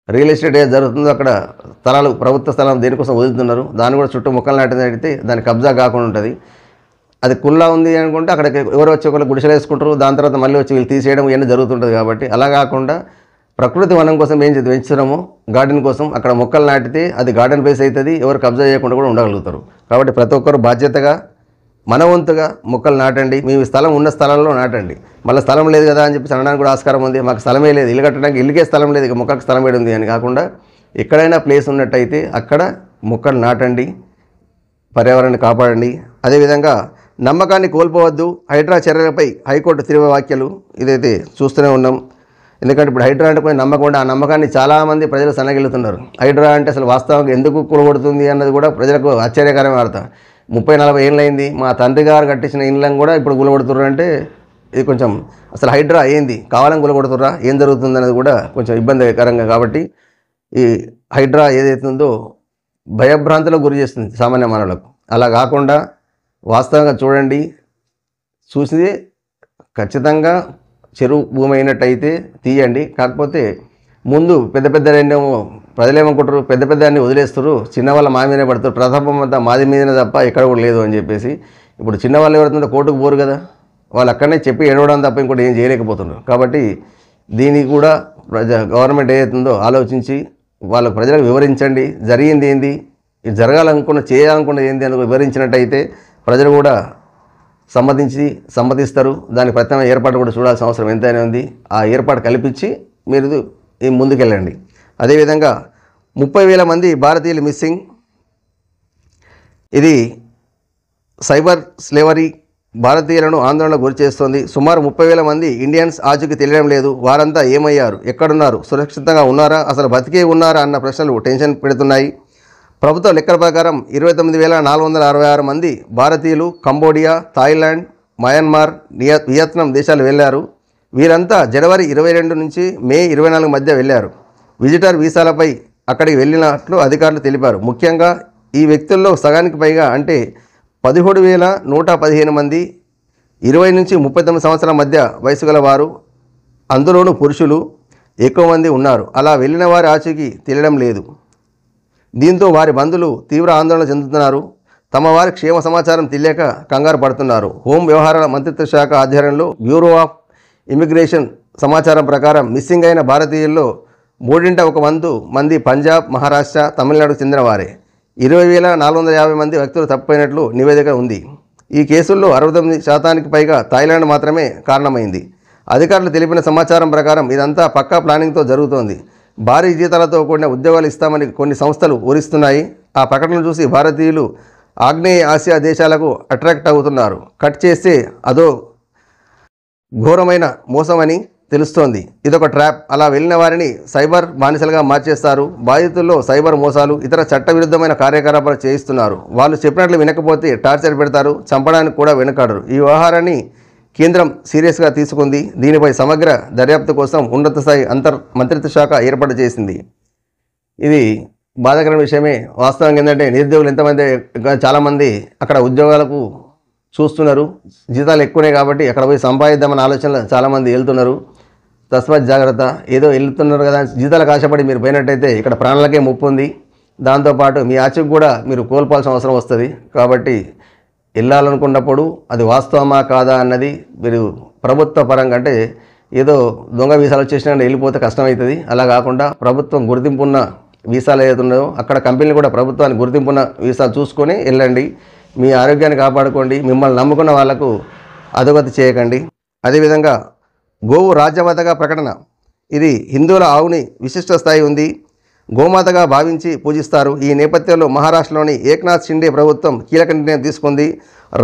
Speaker 1: రియల్ ఎస్టేట్ ఏది జరుగుతుందో అక్కడ స్థలాలు ప్రభుత్వ స్థలం దేనికోసం వదులుతున్నారు, దాన్ని కూడా చుట్టూ మొక్కలు నాటినట్టయితే దాని కబ్జా కాకుండా ఉంటుంది. అది కుల్లా ఉంది అనుకుంటే అక్కడ ఎవరు వచ్చి ఒకరు గుడిసెలు వేసుకుంటారు, దాని తర్వాత మళ్ళీ వచ్చి వీళ్ళు తీసేయడం ఇవన్నీ జరుగుతుంటుంది. కాబట్టి అలా కాకుండా ప్రకృతి వనం కోసం ఏం పెంచుతున్నామో గార్డెన్ కోసం అక్కడ మొక్కలు నాటితే అది గార్డెన్ ప్లేస్ అవుతుంది, ఎవరు కబ్జా చేయకుండా కూడా ఉండగలుగుతారు. కాబట్టి ప్రతి ఒక్కరు బాధ్యతగా మనవంతుగా మొక్కలు నాటండి. మీ స్థలం ఉన్న స్థలంలో నాటండి. మళ్ళీ స్థలం లేదు కదా అని చెప్పి అనడానికి కూడా ఆస్కారం ఉంది, మాకు స్థలమే లేదు, ఇల్లు కట్టడానికి ఇల్లుకే స్థలం లేదు, ఇక మొక్కకు స్థలం ఏడు ఉంది అని కాకుండా ఎక్కడైనా ప్లేస్ ఉన్నట్టయితే అక్కడ మొక్కలు నాటండి, పర్యావరణాన్ని కాపాడండి. అదేవిధంగా నమ్మకాన్ని కోల్పోవద్దు, హైడ్రా చర్యలపై హైకోర్టు తీవ్ర వ్యాఖ్యలు. ఇదైతే చూస్తూనే ఉన్నాం. ఎందుకంటే ఇప్పుడు హైడ్రా అంటే కొంచెం నమ్మకం ఉంటే ఆ నమ్మకాన్ని చాలామంది ప్రజలు సన్నగిలుతున్నారు. హైడ్రా అంటే అసలు వాస్తవంగా ఎందుకు కూలగొడుతుంది అన్నది కూడా ప్రజలకు ఆశ్చర్యకరమైన వార్త. 30-40 ఏళ్ళు అయింది, మా తండ్రి గారు కట్టించిన ఇళ్ళని కూడా ఇప్పుడు కూలగొడుతుర్రు అంటే ఇది కొంచెం అసలు హైడ్రా ఏంది, కావాలని కూలగొడుతుర్రా, ఏం జరుగుతుంది అనేది కూడా కొంచెం ఇబ్బందికరంగా. కాబట్టి ఈ హైడ్రా ఏదైతుందో భయభ్రాంతులకు గురి చేస్తుంది సామాన్య మానవులకు. అలా కాకుండా వాస్తవంగా చూడండి, చూసి ఖచ్చితంగా చెరువు భూమి అయినట్టయితే తీయండి. కాకపోతే ముందు పెద్ద రెండేమో ప్రజలు ఏమనుకుంటారు, పెద్ద అన్ని వదిలేస్తారు, చిన్నవాళ్ళ మా మీదనే పడతారు, ప్రతాపం అంతా మాది మీదనే తప్ప ఎక్కడ కూడా లేదు అని చెప్పేసి. ఇప్పుడు చిన్నవాళ్ళు ఎవరైతే కోర్టుకు పోరు కదా, వాళ్ళు అక్కడనే చెప్పి ఏడవడం తప్ప ఇంకోటి ఏం చేయలేకపోతున్నారు. కాబట్టి దీనికి కూడా గవర్నమెంట్ ఏదైతుందో ఆలోచించి వాళ్ళకు ప్రజలకు వివరించండి, జరిగింది ఏంది, ఇది చేయాలనుకున్నది ఏంది అని వివరించినట్టయితే ప్రజలు కూడా సమ్మతిస్తారు. దానికి ప్రత్యేకమైన ఏర్పాటు కూడా చూడాల్సిన అవసరం ఎంతైనా ఉంది. ఆ ఏర్పాటు కల్పించి మీరు ముందుకెళ్ళండి. అదేవిధంగా 30,000 మంది భారతీయులు మిస్సింగ్. ఇది సైబర్ స్లేవరీ భారతీయులను ఆందోళనకు గురిచేస్తోంది. సుమారు 30,000 మంది ఇండియన్స్ ఆచూకీ తెలియడం లేదు. వారంతా ఏమయ్యారు, ఎక్కడున్నారు, సురక్షితంగా ఉన్నారా, అసలు బతికే ఉన్నారా అన్న ప్రశ్నలు టెన్షన్ పెడుతున్నాయి. ప్రభుత్వ లెక్కల ప్రకారం 29,466 మంది భారతీయులు కంబోడియా, థాయిలాండ్, మయన్మార్, వియత్నాం దేశాలు వెళ్లారు. వీరంతా జనవరి 22 నుంచి మే 24 మధ్య వెళ్లారు. విజిటర్ వీసాలపై అక్కడికి వెళ్ళినట్లు అధికారులు తెలిపారు. ముఖ్యంగా ఈ వ్యక్తుల్లో సగానికి పైగా అంటే 17,115 మంది 20 నుంచి 39 సంవత్సరాల మధ్య వయసు గల వారు, అందులోనూ పురుషులు ఎక్కువ మంది ఉన్నారు. అలా వెళ్ళిన వారి ఆచూకీ తెలియడం లేదు. దీంతో వారి బంధువులు తీవ్ర ఆందోళన చెందుతున్నారు. తమ వారి క్షేమ సమాచారం తెలియక కంగారు పడుతున్నారు. హోం వ్యవహారాల మంత్రిత్వ శాఖ ఆధ్వర్యంలో బ్యూరో ఆఫ్ ఇమిగ్రేషన్ సమాచారం ప్రకారం మిస్సింగ్ అయిన భారతీయుల్లో 3/1 మంది పంజాబ్, మహారాష్ట్ర, తమిళనాడుకు చెందిన వారే. 20,450 మంది వ్యక్తులు తప్పిపోయినట్లు నివేదిక ఉంది. ఈ కేసుల్లో 69% పైగా థాయిలాండ్ మాత్రమే కారణమైంది. అధికారులు తెలిపిన సమాచారం ప్రకారం ఇదంతా పక్కా ప్లానింగ్తో జరుగుతోంది. భారీ జీతాలతో కూడిన ఉద్యోగాలు ఇస్తామని కొన్ని సంస్థలు ఊరిస్తున్నాయి. ఆ ప్రకటనలు చూసి భారతీయులు ఆగ్నేయ ఆసియా దేశాలకు అట్రాక్ట్ అవుతున్నారు. కట్ చేస్తే అదో ఘోరమైన మోసమని తెలుస్తోంది. ఇదొక ట్రాప్. అలా వెళ్ళిన వారిని సైబర్ బానిసలుగా మార్చేస్తారు. బాధితుల్లో సైబర్ మోసాలు, ఇతర చట్టవిరుద్ధమైన కార్యకలాపాలు చేయిస్తున్నారు. వాళ్ళు చెప్పినట్లు వినకపోతే టార్చర్ పెడతారు, చంపడానికి కూడా వెనుకాడరు. ఈ వ్యవహారాన్ని కేంద్రం సీరియస్గా తీసుకుంది. దీనిపై సమగ్ర దర్యాప్తు కోసం ఉన్నత స్థాయి మంత్రిత్వ శాఖ ఏర్పాటు చేసింది. ఇది బాధాకరమైన విషయమే. వాస్తవంగా ఏంటంటే నిరుద్యోగులు ఎంతమంది, చాలామంది అక్కడ ఉద్యోగాలకు చూస్తున్నారు. జీతాలు ఎక్కువనే కాబట్టి అక్కడ పోయి సంపాదిద్దామన్న ఆలోచనలు చాలామంది వెళ్తున్నారు. తస్మాత్ జాగ్రత్త. ఏదో వెళ్తున్నారు కదా జీతాలకు ఆశపడి మీరు పోయినట్టయితే ఇక్కడ ప్రాణాలకే ముప్పు ఉంది. దాంతోపాటు మీ ఆచూకీ కూడా మీరు కోల్పోవాల్సిన అవసరం వస్తుంది. కాబట్టి వెళ్ళాలనుకున్నప్పుడు అది వాస్తవమా కాదా అన్నది మీరు ప్రభుత్వ పరంగా, అంటే ఏదో దొంగ వీసాలు వచ్చేసినా వెళ్ళిపోతే కష్టమవుతుంది. అలా కాకుండా ప్రభుత్వం గుర్తింపున్న వీసాలు ఏదైతే ఉన్నాయో అక్కడ కంపెనీలు కూడా ప్రభుత్వానికి గుర్తింపున్న వీసాలు చూసుకొని వెళ్ళండి. మీ ఆరోగ్యాన్ని కాపాడుకోండి. మిమ్మల్ని నమ్ముకున్న వాళ్లకు అధోగతి చేయకండి. అదేవిధంగా గోవు రాజ్యమాతగా ప్రకటన. ఇది హిందువుల ఆవుని విశిష్ట స్థాయి ఉంది. గోమాతగా భావించి పూజిస్తారు. ఈ నేపథ్యంలో మహారాష్ట్రలోని ఏక్నాథ్ షిండే ప్రభుత్వం కీలక నిర్ణయం తీసుకుంది.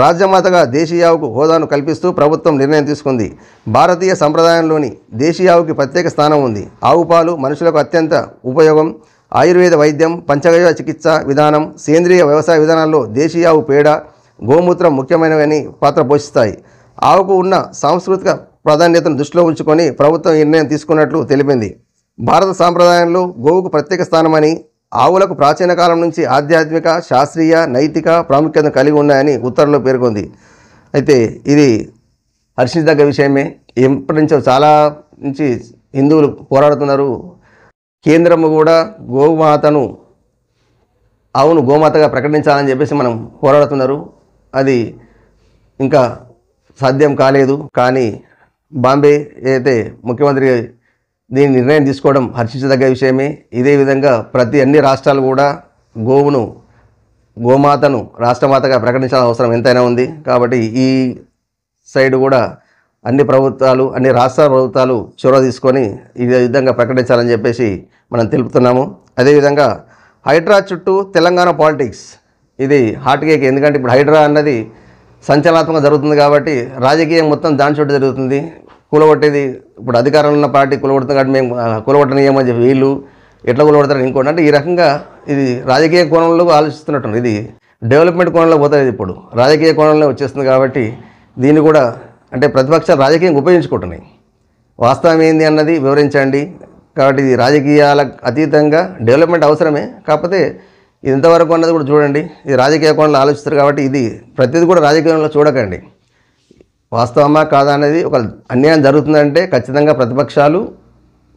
Speaker 1: రాజ్యమాతగా దేశీయావుకు హోదాను కల్పిస్తూ ప్రభుత్వం నిర్ణయం తీసుకుంది. భారతీయ సంప్రదాయంలోని దేశీయావుకి ప్రత్యేక స్థానం ఉంది. ఆవు పాలు మనుషులకు అత్యంత ఉపయోగం. ఆయుర్వేద వైద్యం, పంచగవ్య చికిత్స విధానం, సేంద్రియ వ్యవసాయ విధానాల్లో దేశీయావు పేడ, గోమూత్రం ముఖ్యమైనవని పాత్ర పోషిస్తాయి. ఆవుకు ఉన్న సాంస్కృతిక ప్రాధాన్యతను దృష్టిలో ఉంచుకొని ప్రభుత్వం ఈ నిర్ణయం తీసుకున్నట్లు తెలిపింది. భారత సాంప్రదాయంలో గోవుకు ప్రత్యేక స్థానమని, ఆవులకు ప్రాచీన కాలం నుంచి ఆధ్యాత్మిక, శాస్త్రీయ, నైతిక ప్రాముఖ్యతను కలిగి ఉన్నాయని ఉత్తర్వులో పేర్కొంది. అయితే ఇది హర్షించదగ్గ విషయమే. ఎప్పటి నుంచో చాలా నుంచి హిందువులు పోరాడుతున్నారు. కేంద్రము కూడా గోమాతను, ఆవును గోమాతగా ప్రకటించాలని చెప్పేసి మనం పోరాడుతున్నారు. అది ఇంకా సాధ్యం కాలేదు. కానీ బాంబే అయితే ముఖ్యమంత్రి దీని నిర్ణయం తీసుకోవడం హర్షించదగ్గ విషయమే. ఇదే విధంగా అన్ని రాష్ట్రాలు కూడా గోమాతను రాష్ట్రమాతగా ప్రకటించాల్సిన అవసరం ఎంతైనా ఉంది. కాబట్టి ఈ సైడ్ కూడా అన్ని రాష్ట్ర ప్రభుత్వాలు చొరవ తీసుకొని ఈ విధంగా ప్రకటించాలని చెప్పేసి మనం తెలుపుతున్నాము. అదేవిధంగా హైడ్రా చుట్టూ తెలంగాణ పాలిటిక్స్, ఇది హాట్ కేక్. ఎందుకంటే ఇప్పుడు హైడ్రా అన్నది సంచలనాత్మకంగా జరుగుతుంది కాబట్టి రాజకీయం మొత్తం దాని చుట్టూ జరుగుతుంది. కూలగొట్టేది ఇప్పుడు అధికారంలో ఉన్న పార్టీ కూలగొడుతుంది కాబట్టి మేము కూలగొట్టనీయమని చెప్పి వీళ్ళు ఎట్లా కూలగొడతారు ఇంకోటి. అంటే ఈ రకంగా ఇది రాజకీయ కోణంలో ఆలోచిస్తున్నట్టు, ఇది డెవలప్మెంట్ కోణంలో పోతుంది. ఇప్పుడు రాజకీయ కోణంలో వచ్చేస్తుంది కాబట్టి దీన్ని కూడా అంటే ప్రతిపక్షాలు రాజకీయంగా ఉపయోగించుకుంటున్నాయి. వాస్తవం ఏంది అన్నది వివరించండి. కాబట్టి ఇది రాజకీయాలకు అతీతంగా డెవలప్మెంట్ అవసరమే. కాకపోతే ఇది ఎంతవరకు అన్నది కూడా చూడండి. ఇది రాజకీయ కోణంలో ఆలోచిస్తారు కాబట్టి ఇది ప్రతిదీ కూడా రాజకీయంలో చూడకండి. వాస్తవమా కాదా అనేది ఒక అన్యాయం జరుగుతుందంటే ఖచ్చితంగా ప్రతిపక్షాలు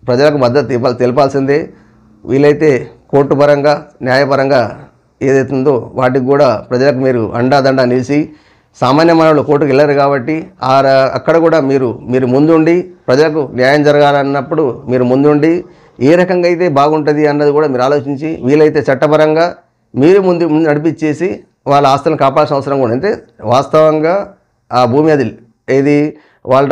Speaker 1: ప్రజలకు మద్దతు తెలపాల్సిందే. వీలైతే కోర్టు పరంగా, న్యాయపరంగా ఏదైతుందో వాటికి కూడా ప్రజలకు మీరు అండాదండా నిలిచి, సామాన్య మానవులు కోర్టుకు వెళ్ళరు కాబట్టి అక్కడ కూడా మీరు ముందుండి ప్రజలకు న్యాయం జరగాలన్నప్పుడు మీరు ముందుండి ఏ రకంగా అయితే బాగుంటుంది అన్నది కూడా మీరు ఆలోచించి వీలైతే చట్టపరంగా మీరు ముందు నడిపించేసి వాళ్ళ ఆస్తులను కాపాడాల్సిన అవసరం కూడా. అంటే వాస్తవంగా ఆ భూమి అది ఏది వాళ్ళ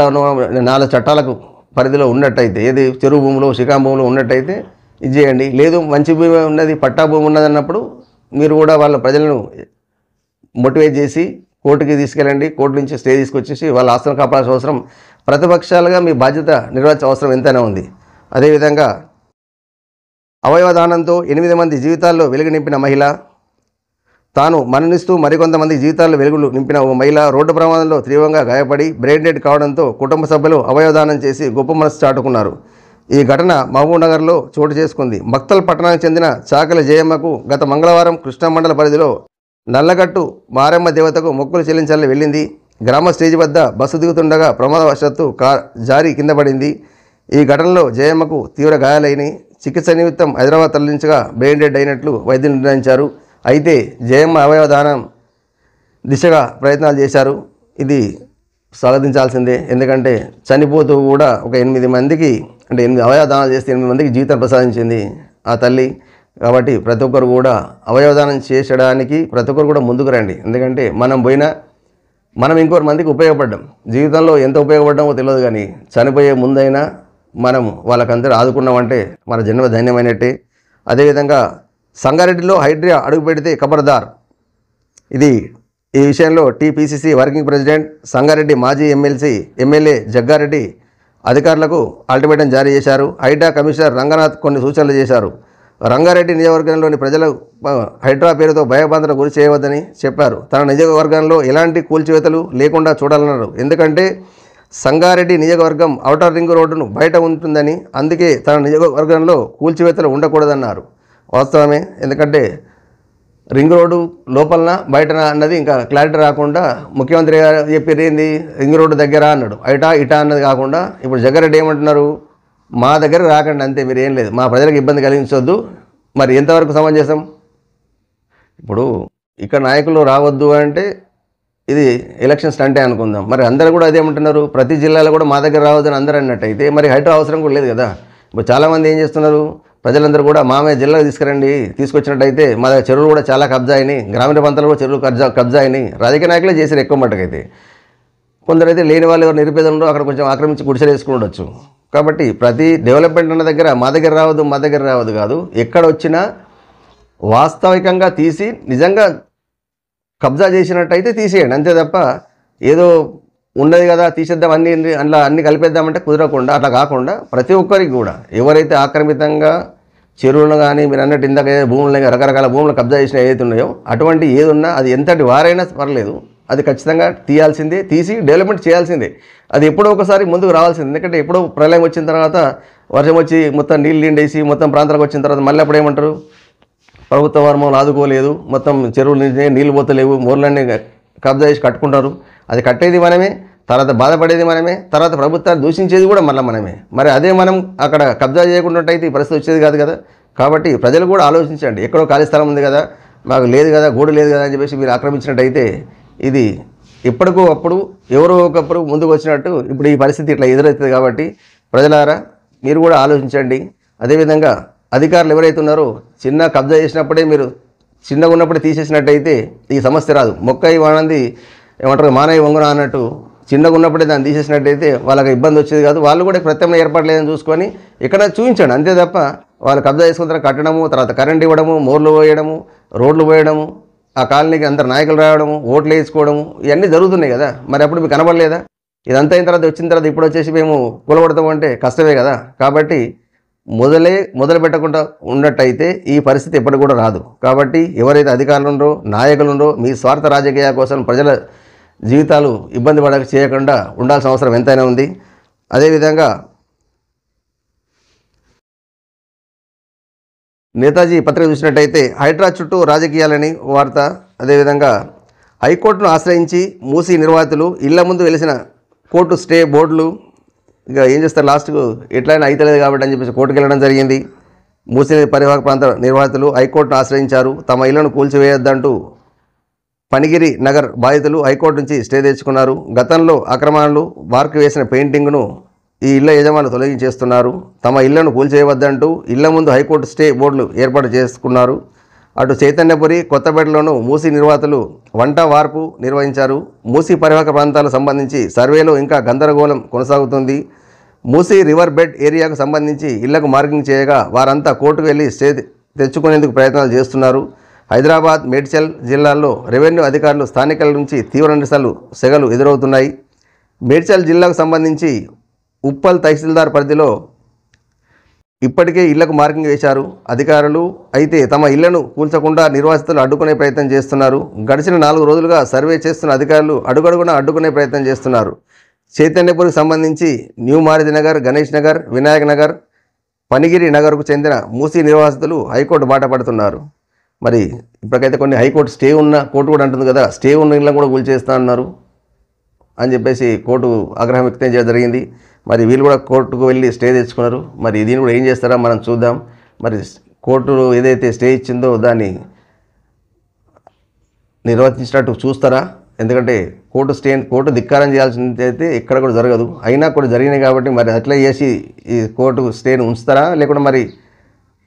Speaker 1: 4 చట్టాలకు పరిధిలో ఉన్నట్టయితే, ఏది చెరువు భూములు, శిఖాం భూములు ఉన్నట్టయితే ఇది చేయండి. లేదు మంచి భూమి ఉన్నది, పట్టా భూమి ఉన్నది అన్నప్పుడు మీరు కూడా వాళ్ళ ప్రజలను మోటివేట్ చేసి కోర్టుకి తీసుకెళ్ళండి, కోర్టు నుంచి స్టే తీసుకొచ్చేసి వాళ్ళ ఆస్తులను కాపాడాల్సిన అవసరం ప్రతిపక్షాలుగా మీ బాధ్యత నిర్వహించే అవసరం ఎంతైనా ఉంది. అదేవిధంగా అవయవదానంతో 8 మంది జీవితాల్లో వెలుగు నింపిన మహిళ, తాను మరణిస్తూ మరికొంతమంది జీవితాల్లో వెలుగులు నింపిన ఓ మహిళ రోడ్డు ప్రమాదంలో తీవ్రంగా గాయపడి బ్రెయిన్ డెడ్ కావడంతో కుటుంబ సభ్యులు అవయవదానం చేసి గొప్ప మనసు చాటుకున్నారు. ఈ ఘటన మహబూబ్నగర్లో చోటు చేసుకుంది. మక్తల్ పట్టణానికి చెందిన చాకలి జయమ్మకు గత మంగళవారం కృష్ణా మండల పరిధిలో నల్లగట్టు మారమ్మ దేవతకు మొక్కులు చెల్లించాలని వెళ్ళింది. గ్రామ స్టేజ్ వద్ద బస్సు దిగుతుండగా ప్రమాదవశాత్తు కార్ జారి కింద పడింది. ఈ ఘటనలో జయమ్మకు తీవ్ర గాయాలైన చికిత్స నిమిత్తం హైదరాబాద్ తరలించగా బ్రెయిన్ డెడ్ అయినట్లు వైద్యులు నిర్ణయించారు. అయితే జయమ్మ అవయవ దానం దిశగా ప్రయత్నాలు చేశారు. ఇది స్వాగతించాల్సిందే. ఎందుకంటే చనిపోతూ కూడా ఒక 8 మందికి అంటే 8 అవయవ దానాలు చేస్తే 8 మందికి జీవితం ప్రసాదించింది ఆ తల్లి. కాబట్టి ప్రతి ఒక్కరు కూడా అవయవదానం చేసడానికి ప్రతి ఒక్కరు కూడా ముందుకు రండి. ఎందుకంటే మనం ఇంకొక మందికి ఉపయోగపడ్డాం. జీవితంలో ఎంత ఉపయోగపడ్డామో తెలియదు, కానీ చనిపోయే ముందైనా మనం వాళ్ళకందరూ ఆదుకున్నామంటే మన జన్మ ధన్యమైనట్టే. అదేవిధంగా సంగారెడ్డిలో హైడ్రియా అడుగు పెడితే ఖబర్దార్. ఈ విషయంలో టీపీసీసీ వర్కింగ్ ప్రెసిడెంట్ సంగారెడ్డి మాజీ ఎమ్మెల్యే జగ్గారెడ్డి అధికారులకు అల్టిమేటం జారీ చేశారు. హైడ్రా కమిషనర్ రంగనాథ్ కొన్ని సూచనలు చేశారు. రంగారెడ్డి నియోజకవర్గంలోని ప్రజలు హైడ్రా పేరుతో భయభ్రాంతులకు గురి చేయవద్దని చెప్పారు. తన నియోజకవర్గంలో ఎలాంటి కూల్చివేతలు లేకుండా చూడాలన్నారు. ఎందుకంటే సంగారెడ్డి నియోజకవర్గం ఔటర్ రింగ్ రోడ్డును బయట ఉంటుందని, అందుకే తన నియోజకవర్గంలో కూల్చివేతలు ఉండకూడదన్నారు. వాస్తవమే. ఎందుకంటే రింగ్ రోడ్డు లోపలన బయటన అన్నది ఇంకా క్లారిటీ రాకుండా ముఖ్యమంత్రి గారు చెప్పేది ఏంది, రింగ్ రోడ్డు దగ్గర అన్నాడు, ఇటా అన్నది కాకుండా ఇప్పుడు జగ్గారెడ్డి ఏమంటున్నారు, మా దగ్గర రాకండి అంతే, మీరు ఏం లేదు, మా ప్రజలకు ఇబ్బంది కలిగించొద్దు. మరి ఎంతవరకు సమంజసం? ఇప్పుడు ఇక్కడ నాయకులు రావద్దు అంటే ఇది ఎలక్షన్ స్టంటే అనుకుందాం. మరి అందరూ కూడా అదేమంటున్నారు, ప్రతి జిల్లాలో కూడా మా దగ్గర రావద్దని అందరూ అన్నట్టయితే మరి హైడ్రా అవసరం కూడా లేదు కదా. ఇప్పుడు చాలామంది ఏం చేస్తున్నారు, ప్రజలందరూ కూడా మామే జిల్లాకు తీసుకొచ్చినట్టయితే మా దగ్గర చెరువులు కూడా చాలా కబ్జా అయినాయి, గ్రామీణ ప్రాంతాల్లో కూడా చెరువులు కబ్జా అయినాయి. రాజకీయ నాయకులే చేశారు ఎక్కువ మట్టుకైతే. కొందరైతే లేని వాళ్ళు ఎవరు నిరుపేదలు అక్కడ కొంచెం ఆక్రమించి గుడిసెలు వేసుకుండొచ్చు. కాబట్టి ప్రతి డెవలప్మెంట్ అన్న దగ్గర మా దగ్గర రావద్దు కాదు, ఎక్కడ వచ్చినా వాస్తవికంగా తీసి నిజంగా కబ్జా చేసినట్టయితే తీసేయండి అంతే తప్ప ఏదో ఉన్నది కదా తీసేద్దాం అన్ని కలిపేద్దామంటే కుదరకుండా, అట్లా కాకుండా ప్రతి ఒక్కరికి కూడా ఎవరైతే ఆక్రమితంగా చెరువులను కానీ మీరు అన్నట్టు ఇందాక భూములు రకరకాల భూములు కబ్జా చేసిన ఏదైతే ఉన్నాయో అటువంటి ఏదున్నా అది ఎంతటి వారైనా పర్లేదు, అది ఖచ్చితంగా తీయాల్సిందే, తీసి డెవలప్మెంట్ చేయాల్సిందే. అది ఎప్పుడో ఒకసారి ముందుకు రావాల్సిందే. ఎందుకంటే ఎప్పుడో ప్రళయం వచ్చిన తర్వాత వర్షం వచ్చి మొత్తం నీళ్ళు నిండేసి మొత్తం ప్రాంతాలకు వచ్చిన తర్వాత మళ్ళీ అప్పుడు ఏమంటారు, ప్రభుత్వ వర్మలు ఆదుకోలేదు, మొత్తం చెరువులు నీళ్ళు పోతలేవు, మోర్లన్నీ కబ్జా చేసి కట్టుకుంటారు. అది కట్టేది మనమే, తర్వాత బాధపడేది మనమే, తర్వాత ప్రభుత్వాన్ని దూషించేది కూడా మళ్ళీ మనమే. మరి అదే మనం అక్కడ కబ్జా చేయకుండాట్టయితే ఈ పరిస్థితి వచ్చేది కాదు కదా. కాబట్టి ప్రజలు కూడా ఆలోచించండి, ఎక్కడో ఖాళీ స్థలం ఉంది కదా, మాకు లేదు కదా, గూడు లేదు కదా అని చెప్పేసి మీరు ఆక్రమించినట్టయితే ఇది ఇప్పటికో అప్పుడు ఎవరో ఒకప్పుడు ముందుకు వచ్చినట్టు ఇప్పుడు ఈ పరిస్థితి ఇట్లా ఎదురవుతుంది. కాబట్టి ప్రజలారా మీరు కూడా ఆలోచించండి. అదేవిధంగా అధికారులు ఎవరైతే ఉన్నారో చిన్న కబ్జా చేసినప్పుడే మీరు చిన్నగా ఉన్నప్పుడే తీసేసినట్టయితే ఈ సమస్య రాదు. మొక్కయి వానంది ఏమంటారు మానవి వంగున అన్నట్టు చిన్నగా ఉన్నప్పుడే దాన్ని తీసేసినట్టయితే వాళ్ళకి ఇబ్బంది వచ్చేది కాదు. వాళ్ళు కూడా ప్రత్యామ్నాయ ఏర్పాటు లేదని చూసుకొని ఇక్కడ చూపించండి అంతే తప్ప వాళ్ళు కబ్జా చేసుకున్న తర్వాత కట్టడము, తర్వాత కరెంట్ ఇవ్వడము, మోర్లు పోయడము, రోడ్లు పోయడము, ఆ కాలనీకి అందరు నాయకులు రావడము, ఓట్లు వేసుకోవడము ఇవన్నీ జరుగుతున్నాయి కదా. మరి అప్పుడు మీకు కనబడలేదా? ఇదంతా అయిన తర్వాత వచ్చిన తర్వాత ఇప్పుడు వచ్చేసి మేము కూలబడతాము అంటే కష్టమే కదా. కాబట్టి మొదలు పెట్టకుండా ఉన్నట్టయితే ఈ పరిస్థితి ఎప్పటికి కూడా రాదు. కాబట్టి ఎవరైతే అధికారులు ఉండరో నాయకులు ఉండరో మీ స్వార్థ రాజకీయ కోసం ప్రజల జీవితాలు ఇబ్బంది చేయకుండా ఉండాల్సిన అవసరం ఎంతైనా ఉంది. అదేవిధంగా నేతాజీ పత్రిక చూసినట్టయితే హైడ్రా చుట్టూ రాజకీయాలని వార్త. అదేవిధంగా హైకోర్టును ఆశ్రయించి మూసీ నిర్వాసితులు ఇళ్ల ముందు వెలిసిన కోర్టు స్టే బోర్డులు ఇక ఏం చేస్తారు, లాస్ట్కు ఎట్లయినా అయితలేదు కాబట్టి అని చెప్పేసి కోర్టుకు వెళ్ళడం జరిగింది. మూసీ పరివాహక ప్రాంత నిర్వాసితులు హైకోర్టును ఆశ్రయించారు. తమ ఇళ్లను కూల్చివేయొద్దంటూ పనిగిరి నగర్ బాధితులు హైకోర్టు నుంచి స్టే తెచ్చుకున్నారు. గతంలో ఆక్రమణలు వార్కు వేసిన పెయింటింగ్ను ఈ ఇళ్ల యజమానులు తొలగించేస్తున్నారు. తమ ఇళ్లను కూల్చేయవద్దంటూ ఇళ్ల ముందు హైకోర్టు స్టే బోర్డులు ఏర్పాటు చేసుకున్నారు. అటు చైతన్యపురి కొత్తపేటలోనూ మూసీ నిర్వాసితులు వంట వార్పు నిర్వహించారు. మూసీ పరివాహక ప్రాంతాలకు సంబంధించి సర్వేలో ఇంకా గందరగోళం కొనసాగుతుంది. మూసీ రివర్ బెడ్ ఏరియాకు సంబంధించి ఇళ్లకు మార్కింగ్ చేయగా వారంతా కోర్టుకు వెళ్లి స్టే తెచ్చుకునేందుకు ప్రయత్నాలు చేస్తున్నారు. హైదరాబాద్, మేడ్చల్ జిల్లాల్లో రెవెన్యూ అధికారులు స్థానికుల నుంచి తీవ్ర నిరసనలు సెగలు ఎదురవుతున్నాయి. మేడ్చల్ జిల్లాకు సంబంధించి ఉప్పల్ తహసీల్దార్ పరిధిలో ఇప్పటికే ఇళ్లకు మార్కింగ్ వేశారు అధికారులు. అయితే తమ ఇళ్లను కూల్చకుండా నిర్వాసితులు అడ్డుకునే ప్రయత్నం చేస్తున్నారు. గడిచిన 4 రోజులుగా సర్వే చేస్తున్న అధికారులు అడుగడుగునా అడ్డుకునే ప్రయత్నం చేస్తున్నారు. చైతన్యపురికి సంబంధించి న్యూ మారుతి నగర్, గణేష్ నగర్, వినాయక్ నగర్, పనిగిరి నగర్కు చెందిన మూసీ నిర్వాసితులు హైకోర్టు బాట పడుతున్నారు. మరి ఇప్పటికైతే కొన్ని హైకోర్టు స్టే ఉన్న కోర్టు కూడా అంటుంది కదా, స్టే ఉన్న ఇళ్ళని కూడా కూల్చేస్తా అన్నారు అని చెప్పేసి కోర్టు ఆగ్రహం వ్యక్తం చేయడం జరిగింది. మరి వీళ్ళు కూడా కోర్టుకు వెళ్ళి స్టే తెచ్చుకున్నారు. మరి దీన్ని కూడా ఏం చేస్తారో మనం చూద్దాం. మరి కోర్టు ఏదైతే స్టే ఇచ్చిందో దాన్ని నిర్వర్తించినట్టు చూస్తారా? ఎందుకంటే కోర్టు ధిక్కారం చేయాల్సింది అయితే ఎక్కడ కూడా జరగదు. అయినా కూడా జరిగినాయి కాబట్టి మరి అట్లా చేసి ఈ కోర్టు స్టేను ఉంచుతారా, లేకుండా మరి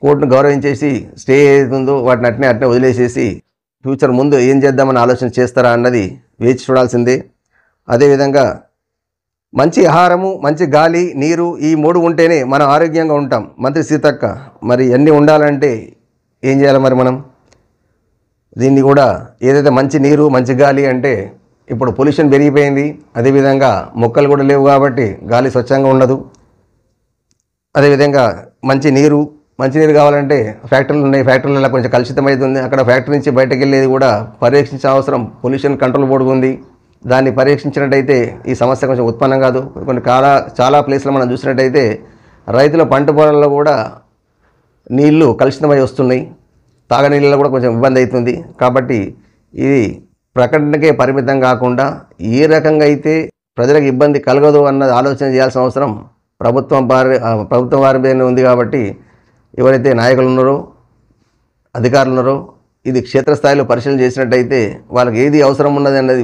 Speaker 1: కోర్టును గౌరవించేసి స్టే ఏదైతుందో వాటిని అట్నే వదిలేసేసి ఫ్యూచర్ ముందు ఏం చేద్దామని ఆలోచన చేస్తారా అన్నది వేచి చూడాల్సిందే. అదేవిధంగా మంచి ఆహారము, మంచి గాలి, నీరు ఈ 3 ఉంటేనే మనం ఆరోగ్యంగా ఉంటాం. మంత్రి సీతక్క మరి అన్నీ ఉండాలంటే ఏం చేయాలి మరి మనం? దీన్ని కూడా ఏదైతే మంచి నీరు, మంచి గాలి అంటే ఇప్పుడు పొల్యూషన్ పెరిగిపోయింది. అదేవిధంగా మొక్కలు కూడా లేవు కాబట్టి గాలి స్వచ్ఛంగా ఉండదు. అదేవిధంగా మంచినీరు కావాలంటే ఫ్యాక్టరీలు ఉన్నాయి. ఫ్యాక్టరీలలో కొంచెం కలుషితమవుతుంది. అక్కడ ఫ్యాక్టరీ నుంచి బయటకు వెళ్ళేది కూడా పరీక్షించే అవసరం పొల్యూషన్ కంట్రోల్ బోర్డు ఉంది. దాన్ని పరీక్షించినట్టయితే ఈ సమస్య కొంచెం ఉత్పన్నం కాదు. చాలా ప్లేస్లో మనం చూసినట్టయితే రైతుల పంట పొలాల్లో కూడా నీళ్లు కలుషితమై వస్తున్నాయి. తాగనీళ్ళలో కూడా కొంచెం ఇబ్బంది అవుతుంది. కాబట్టి ఇది ప్రకటనకే పరిమితం కాకుండా ఏ రకంగా అయితే ప్రజలకు ఇబ్బంది కలగదు అన్నది ఆలోచన చేయాల్సిన అవసరం ప్రభుత్వం వారి మీద ఉంది. కాబట్టి ఎవరైతే నాయకులు ఉన్నారో, అధికారులు ఉన్నారో ఇది క్షేత్రస్థాయిలో పరిశీలన చేసినట్టయితే వాళ్ళకి ఏది అవసరం ఉన్నది అన్నది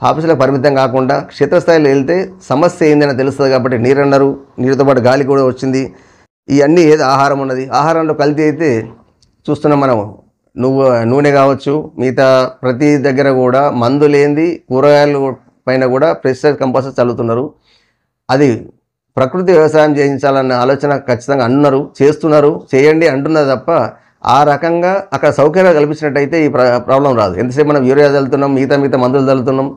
Speaker 1: ఆఫీసులకు పరిమితం కాకుండా క్షేత్రస్థాయిలో వెళ్తే సమస్య ఏందని తెలుస్తుంది. కాబట్టి నీరు అన్నారు, నీరుతో పాటు గాలి కూడా వచ్చింది. ఇవన్నీ ఏది ఆహారం ఉన్నది, ఆహారంలో కల్తీ అయితే చూస్తున్నాం మనం. నూనె కావచ్చు, మిగతా ప్రతి దగ్గర కూడా మందు లేనిది కూరగాయల పైన కూడా పెస్టిసైడ్ కంపోస్ట్ చల్లుతున్నారు. అది ప్రకృతి వ్యవసాయం చేయించాలన్న ఆలోచన ఖచ్చితంగా అన్నారు, చేస్తున్నారు, చేయండి అంటున్నారు తప్ప ఆ రకంగా అక్కడ సౌకర్యాలు కల్పించినట్టయితే ఈ ప్రాబ్లం రాదు. ఎంతసేపు మనం యూరియా చల్లుతున్నాం, మిగతా మందులు చల్లుతున్నాం,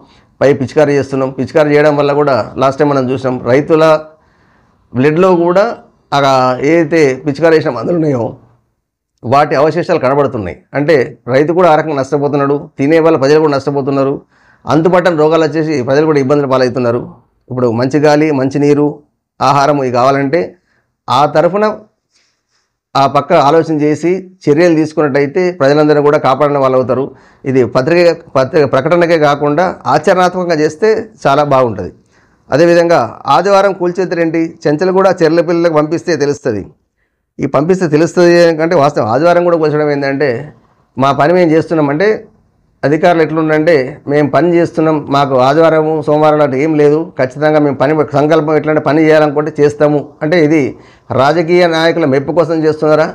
Speaker 1: పై పిచికారీ చేస్తున్నాం. పిచికారీ చేయడం వల్ల కూడా లాస్ట్ టైం మనం చూసినాం రైతుల బ్లడ్లో కూడా ఏదైతే పిచికారీ చేసిన మందులు ఉన్నాయో వాటి అవశేషాలు కనబడుతున్నాయి. అంటే రైతు కూడా ఆ రకంగా నష్టపోతున్నాడు, తినే వాళ్ళ ప్రజలు కూడా నష్టపోతున్నారు. అంతుపట్టని రోగాలు వచ్చేసి ప్రజలు కూడా ఇబ్బందులు పాలవుతున్నారు. ఇప్పుడు మంచి గాలి, మంచి నీరు, ఆహారం ఇవి కావాలంటే ఆ తరఫున ఆ పక్క ఆలోచన చేసి చర్యలు తీసుకున్నట్టయితే ప్రజలందరూ కూడా కాపాడిన వాళ్ళు అవుతారు. ఇది ప్రకటనకే కాకుండా ఆచరణాత్మకంగా చేస్తే చాలా బాగుంటుంది. అదేవిధంగా ఆదివారం కూల్చేద్దరేంటి, చెంచలు కూడా చెర్ల పిల్లలకు పంపిస్తే తెలుస్తుంది. ఈ పంపిస్తే తెలుస్తుంది అంటే వాస్తవం ఆదివారం కూడా కూల్చడం ఏంటంటే మా పని మేము చేస్తున్నామంటే అధికారులు ఎట్లుందంటే మేము పని చేస్తున్నాం, మాకు ఆదివారం సోమవారం అటు ఏం లేదు, ఖచ్చితంగా మేము సంకల్పం ఎట్లంటే పని చేయాలనుకుంటే చేస్తాము అంటే ఇది రాజకీయ నాయకుల మెప్పు కోసం చేస్తున్నారా,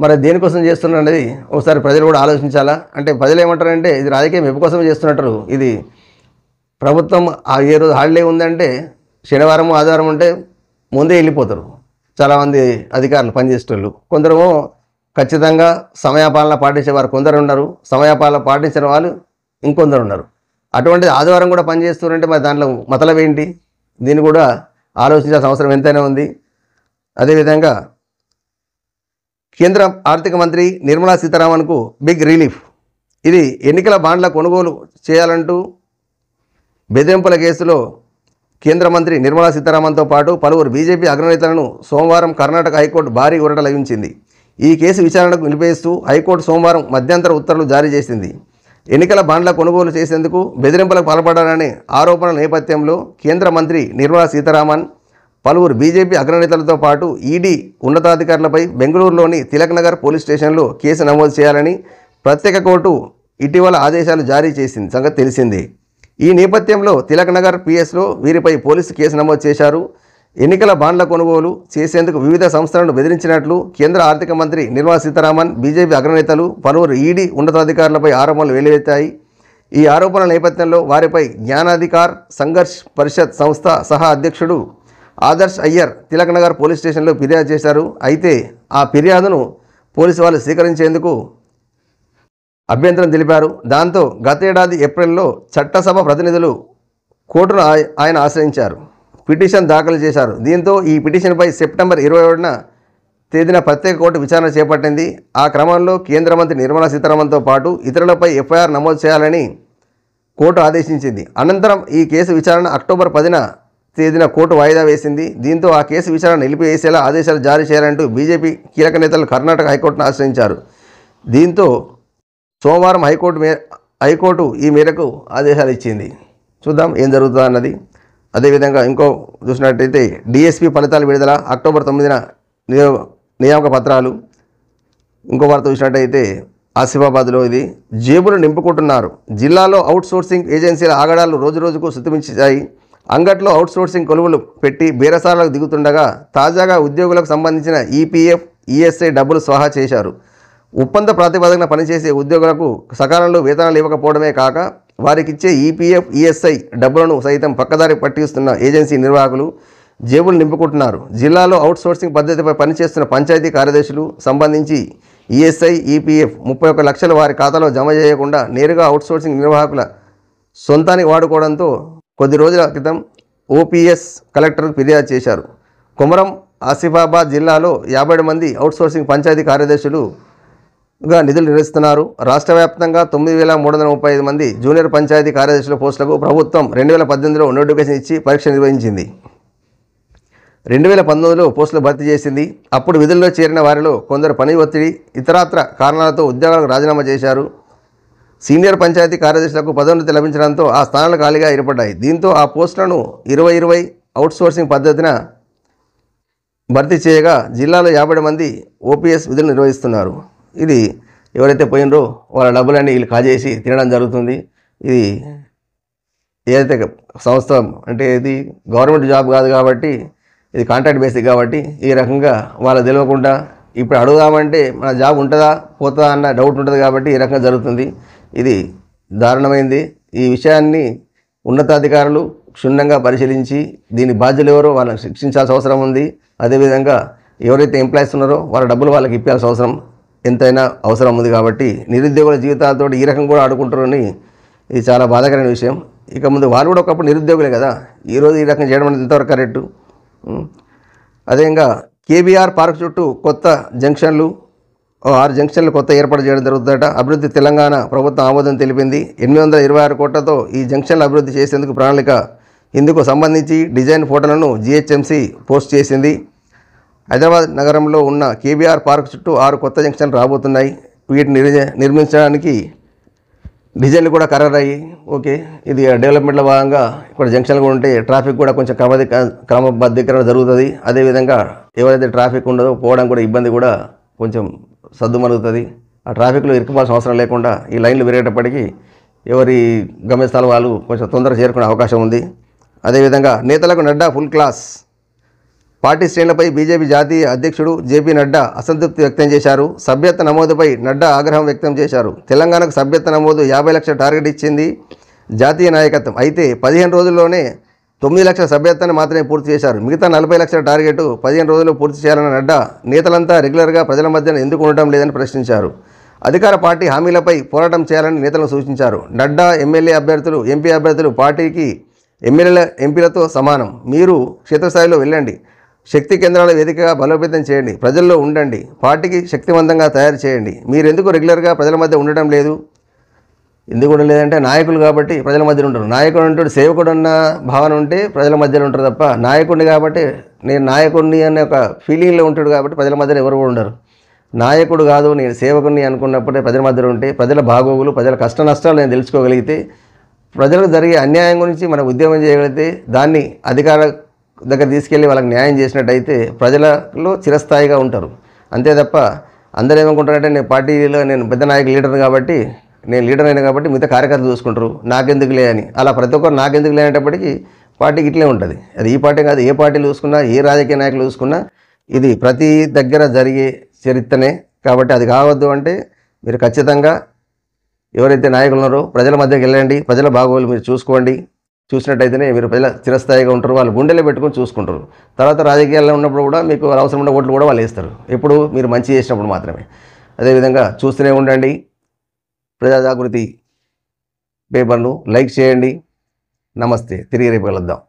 Speaker 1: మరి దేనికోసం చేస్తున్నారు అనేది ఒకసారి ప్రజలు కూడా ఆలోచించాలా. అంటే ప్రజలు ఏమంటారంటే ఇది రాజకీయ మెప్పు కోసమే చేస్తున్నట్టు. ఇది ప్రభుత్వం ఏ రోజు హాలిడే ఉందంటే శనివారం ఆదివారం ఉంటే ముందే వెళ్ళిపోతారు చాలామంది అధికారులు పనిచేసేటోళ్ళు. కొందరేమో ఖచ్చితంగా సమయపాలన పాటించేవారు కొందరు ఉన్నారు, సమయపాలన పాటించిన వాళ్ళు ఇంకొందరు ఉన్నారు. అటువంటి ఆదివారం కూడా పనిచేస్తున్నారంటే మరి దాంట్లో మతలబ్ ఏంటి? దీన్ని కూడా ఆలోచించాల్సిన అవసరం ఎంతైనా ఉంది. అదేవిధంగా కేంద్ర ఆర్థిక మంత్రి నిర్మలా సీతారామన్కు బిగ్ రిలీఫ్. ఇది ఎన్నికల బాండ్ల కొనుగోలు చేయాలంటూ బెదిరింపుల కేసులో కేంద్ర మంత్రి నిర్మలా సీతారామన్తో పాటు పలువురు బీజేపీ అగ్రనేతలను సోమవారం కర్ణాటక హైకోర్టు భారీ ఊరట లభించింది. ఈ కేసు విచారణకు నిలిపేస్తూ హైకోర్టు సోమవారం మధ్యంతర ఉత్తర్వులు జారీ చేసింది. ఎన్నికల బాండ్ల కొనుగోలు చేసేందుకు బెదిరింపులకు పాల్పడారనే ఆరోపణల నేపథ్యంలో కేంద్ర మంత్రి నిర్మలా సీతారామన్ పలువురు బీజేపీ అగ్రనేతలతో పాటు ఈడీ ఉన్నతాధికారులపై బెంగళూరులోని తిలక్ నగర్ పోలీస్ స్టేషన్లో కేసు నమోదు చేయాలని ప్రత్యేక కోర్టు ఇటీవల ఆదేశాలు జారీ చేసింది సంగతి తెలిసిందే. ఈ నేపథ్యంలో తిలక్ నగర్ పిఎస్లో వీరిపై పోలీసు కేసు నమోదు చేశారు. ఎన్నికల బాండ్ల కొనుగోలు చేసేందుకు వివిధ సంస్థలను బెదిరించినట్లు కేంద్ర ఆర్థిక మంత్రి నిర్మలా సీతారామన్, బీజేపీ అగ్రనేతలు, పలువురు ఈడీ ఉన్నతాధికారులపై ఆరోపణలు వెల్లువెత్తాయి. ఈ ఆరోపణల నేపథ్యంలో వారిపై జ్ఞానాధికార్ సంఘర్ష్ పరిషత్ సంస్థ సహా అధ్యక్షుడు ఆదర్శ్ అయ్యర్ తిలక్ నగర్ పోలీస్ స్టేషన్లో ఫిర్యాదు చేశారు. అయితే ఆ ఫిర్యాదును పోలీసు వాళ్ళు స్వీకరించేందుకు అభ్యంతరం తెలిపారు. దాంతో గతేడాది ఏప్రిల్లో చట్టసభ ప్రతినిధులు కోర్టును ఆయన ఆశ్రయించారు, పిటిషన్ దాఖలు చేశారు. దీంతో ఈ పిటిషన్పై సెప్టెంబర్ 27న తేదీన ప్రత్యేక కోర్టు విచారణ చేపట్టింది. ఆ క్రమంలో కేంద్ర మంత్రి నిర్మలా సీతారామన్తో పాటు ఇతరులపై ఎఫ్ఐఆర్ నమోదు చేయాలని కోర్టు ఆదేశించింది. అనంతరం ఈ కేసు విచారణ అక్టోబర్ 10న తేదీన కోర్టు వాయిదా వేసింది. దీంతో ఆ కేసు విచారణ నిలిపివేసేలా ఆదేశాలు జారీ చేయాలంటూ బీజేపీ కీలక నేతలు కర్ణాటక హైకోర్టును ఆశ్రయించారు. దీంతో సోమవారం హైకోర్టు ఈ మేరకు ఆదేశాలు ఇచ్చింది. చూద్దాం ఏం జరుగుతుందో అన్నది. అదేవిధంగా ఇంకో చూసినట్టయితే డిఎస్పీ ఫలితాలు విడుదల, అక్టోబర్ 9న నియామక పత్రాలు. ఇంకో వార్త చూసినట్టయితే ఆసిఫాబాద్లో ఇది జేబులు నింపుకుంటున్నారు. జిల్లాలో అవుట్సోర్సింగ్ ఏజెన్సీల ఆగడాలు రోజురోజుకు శృతిమించాయి. అంగట్లో అవుట్సోర్సింగ్ కొలువులు పెట్టి బేరసాలకు దిగుతుండగా తాజాగా ఉద్యోగులకు సంబంధించిన ఈపీఎఫ్, ఈఎస్ఐ డబ్బులు స్వాహా చేశారు. ఒప్పంద ప్రాతిపదికన పనిచేసే ఉద్యోగులకు సకాలంలో వేతనాలు ఇవ్వకపోవడమే కాక వారికిచ్చే ఈపీఎఫ్, ఈఎస్ఐ డబ్బులను సైతం పక్కదారి పట్టిస్తున్న ఏజెన్సీ నిర్వాహకులు జేబులు నింపుకుంటున్నారు. జిల్లాలో అవుట్సోర్సింగ్ పద్ధతిపై పనిచేస్తున్న పంచాయతీ కార్యదర్శులు సంబంధించి ఈఎస్ఐ, ఈపీఎఫ్ 31 లక్షలు వారి ఖాతాలో జమ చేయకుండా నేరుగా అవుట్సోర్సింగ్ నిర్వాహకుల సొంతానికి వాడుకోవడంతో కొద్ది రోజుల క్రితం ఓపీఎస్ కలెక్టర్కు ఫిర్యాదు చేశారు. కొమరం ఆసిఫాబాద్ జిల్లాలో 57 మంది అవుట్సోర్సింగ్ పంచాయతీ కార్యదర్శులుగా నిధులు నిర్వహిస్తున్నారు. రాష్ట్ర వ్యాప్తంగా 9,335 మంది జూనియర్ పంచాయతీ కార్యదర్శుల పోస్టులకు ప్రభుత్వం 2018లో నోటిఫికేషన్ ఇచ్చి పరీక్ష నిర్వహించింది. 2019లో పోస్టులు భర్తీ చేసింది. అప్పుడు విధుల్లో చేరిన వారిలో కొందరు పని ఒత్తిడి, ఇతరత్ర కారణాలతో ఉద్యోగాలకు రాజీనామా చేశారు. సీనియర్ పంచాయతీ కార్యదర్శులకు పదోన్నతి లభించడంతో ఆ స్థానాలు ఖాళీగా ఏర్పడ్డాయి. దీంతో ఆ పోస్టులను 2020 అవుట్సోర్సింగ్ పద్ధతిన భర్తీ చేయగా జిల్లాలో 50 మంది ఓపీఎస్ విధులు నిర్వహిస్తున్నారు. ఇది ఎవరైతే పోయినరో వాళ్ళ డబ్బులన్నీ వీళ్ళు కాజేసి తినడం జరుగుతుంది. ఇది ఏదైతే సంస్థ అంటే ఇది గవర్నమెంట్ జాబ్ కాదు కాబట్టి, ఇది కాంట్రాక్ట్ బేసిక్ కాబట్టి ఈ రకంగా వాళ్ళకి తెలియకుండా ఇప్పుడు అడుగుదామంటే మన జాబ్ ఉంటుందా పోతుందా అన్న డౌట్ ఉంటుంది కాబట్టి ఈ రకంగా జరుగుతుంది. ఇది దారుణమైంది. ఈ విషయాన్ని ఉన్నతాధికారులు క్షుణ్ణంగా పరిశీలించి దీని బాధ్యులు ఎవరో వాళ్ళని శిక్షించాల్సిన అవసరం ఉంది. అదేవిధంగా ఎవరైతే ఎంప్లాయీస్ ఉన్నారో వాళ్ళ డబ్బులు వాళ్ళకి ఇప్పాల్సిన అవసరం ఎంతైనా అవసరం ఉంది. కాబట్టి నిరుద్యోగుల జీవితాలతో ఈ రకం కూడా ఆడుకుంటారని ఇది చాలా బాధాకరమైన విషయం. ఇక ముందు వాళ్ళు కూడా ఒకప్పుడు నిరుద్యోగులే కదా, ఈరోజు ఈ రకం చేయడం అనేది ఎంతవరకు కరెక్టు? అదేవిధంగా కేబీఆర్ పార్క్ చుట్టూ కొత్త జంక్షన్లు 6 జంక్షన్లు కొత్త ఏర్పాటు చేయడం జరుగుతుందట. అభివృద్ధి తెలంగాణ ప్రభుత్వం ఆమోదం తెలిపింది. 826 కోట్లతో ఈ జంక్షన్లు అభివృద్ధి చేసేందుకు ప్రణాళిక. ఇందుకు సంబంధించి డిజైన్ ఫోటోలను జీహెచ్ఎంసీ పోస్ట్ చేసింది. హైదరాబాద్ నగరంలో ఉన్న కేబీఆర్ పార్క్ చుట్టూ 6 కొత్త జంక్షన్లు రాబోతున్నాయి. వీటిని నిర్మించడానికి డిజైన్లు కూడా ఖరారయ్యి ఓకే. ఇది డెవలప్మెంట్లో భాగంగా ఇక్కడ జంక్షన్లు కూడా ఉంటే ట్రాఫిక్ కూడా కొంచెం క్రమబద్ధీకరణ జరుగుతుంది. అదేవిధంగా ఎవరైతే ట్రాఫిక్ ఉండదో పోవడం కూడా ఇబ్బంది కూడా కొంచెం సద్దుమరుగుతుంది. ఆ ట్రాఫిక్లో ఇరుక్కుపోవాల్సిన అవసరం లేకుండా ఈ లైన్లు పెరిగేటప్పటికీ ఎవరి గమ్యస్థానం వాళ్ళు కొంచెం తొందరగా చేరుకునే అవకాశం ఉంది. అదేవిధంగా నేతలకు నడ్డా ఫుల్ క్లాస్. పార్టీ శ్రేణులపై బీజేపీ జాతీయ అధ్యక్షుడు జేపీ నడ్డా అసంతృప్తి వ్యక్తం చేశారు. సభ్యత్వ నమోదుపై నడ్డా ఆగ్రహం వ్యక్తం చేశారు. తెలంగాణకు సభ్యత్వ నమోదు 50 లక్షల టార్గెట్ ఇచ్చింది జాతీయ నాయకత్వం. అయితే 15 రోజుల్లోనే 9 లక్షల సభ్యత్వాన్ని మాత్రమే పూర్తి చేశారు. మిగతా 40 లక్షల టార్గెట్ 15 రోజుల్లో పూర్తి చేయాలన్న నడ్డా నేతలంతా రెగ్యులర్గా ప్రజల మధ్య ఎందుకు ఉండటం లేదని ప్రశ్నించారు. అధికార పార్టీ హామీలపై పోరాటం చేయాలని నేతలను సూచించారు. నడ్డా ఎమ్మెల్యే అభ్యర్థులు, ఎంపీ అభ్యర్థులు పార్టీకి ఎంపీలతో సమానం. మీరు క్షేత్రస్థాయిలో వెళ్ళండి, శక్తి కేంద్రాల వేదికగా బలోపేతం చేయండి, ప్రజల్లో ఉండండి, పార్టీకి శక్తివంతంగా తయారు చేయండి. మీరు ఎందుకు రెగ్యులర్గా ప్రజల మధ్య ఉండటం లేదు? ఎందుకు ఉండడం లేదంటే నాయకులు కాబట్టి ప్రజల మధ్యలో ఉంటారు. నాయకుడు అంటాడు సేవకుడు అన్న భావన ఉంటే ప్రజల మధ్యలో ఉంటారు తప్ప నాయకుడిని కాబట్టి నేను నాయకుడిని అనే ఒక ఫీలింగ్లో ఉంటాడు కాబట్టి ప్రజల మధ్యలో ఎవరు కూడా ఉండరు. నాయకుడు కాదు నేను సేవకుడిని అనుకున్నప్పుడే ప్రజల మధ్యలో ఉంటే ప్రజల బాగోగులు, ప్రజల కష్ట నష్టాలు నేను తెలుసుకోగలిగితే, ప్రజలకు జరిగే అన్యాయం గురించి మనం ఉద్యమం చేయగలిగితే, దాన్ని అధికార దగ్గర తీసుకెళ్ళి వాళ్ళకి న్యాయం చేసినట్టయితే ప్రజలలో చిరస్థాయిగా ఉంటారు. అంతే తప్ప అందరూ ఏమనుకుంటారంటే నేను పార్టీలో నేను పెద్ద నాయకు లీడర్ కాబట్టి నేను లీడర్ అయినా కాబట్టి మిగతా కార్యకర్తలు చూసుకుంటారు నాకెందుకులే అని. అలా ప్రతి ఒక్కరు నాకెందుకు లేనప్పటికీ పార్టీకి ఇట్లే ఉంటుంది. అది ఈ పార్టీ కాదు, ఏ పార్టీలు చూసుకున్నా, ఏ రాజకీయ నాయకులు చూసుకున్నా ఇది ప్రతి దగ్గర జరిగే చరిత్రనే. కాబట్టి అది కావద్దు అంటే మీరు ఖచ్చితంగా ఎవరైతే నాయకులు ఉన్నారో ప్రజల మధ్యకి వెళ్ళండి, ప్రజల బాగోగులు మీరు చూసుకోండి. చూసినట్టయితేనే మీరు ప్రజల చిరస్థాయిగా ఉంటారు. వాళ్ళు గుండెలో పెట్టుకొని చూసుకుంటారు. తర్వాత రాజకీయాల్లో ఉన్నప్పుడు కూడా మీకు అవసరం ఉన్న ఓట్లు కూడా వాళ్ళు వేస్తారు. ఎప్పుడు మీరు మంచి చేసినప్పుడు మాత్రమే. అదేవిధంగా చూస్తూనే ఉండండి. ప్రజాజాగృతి పేపర్ను లైక్ చేయండి. నమస్తే. తిరిగి రేపు కలుద్దాం.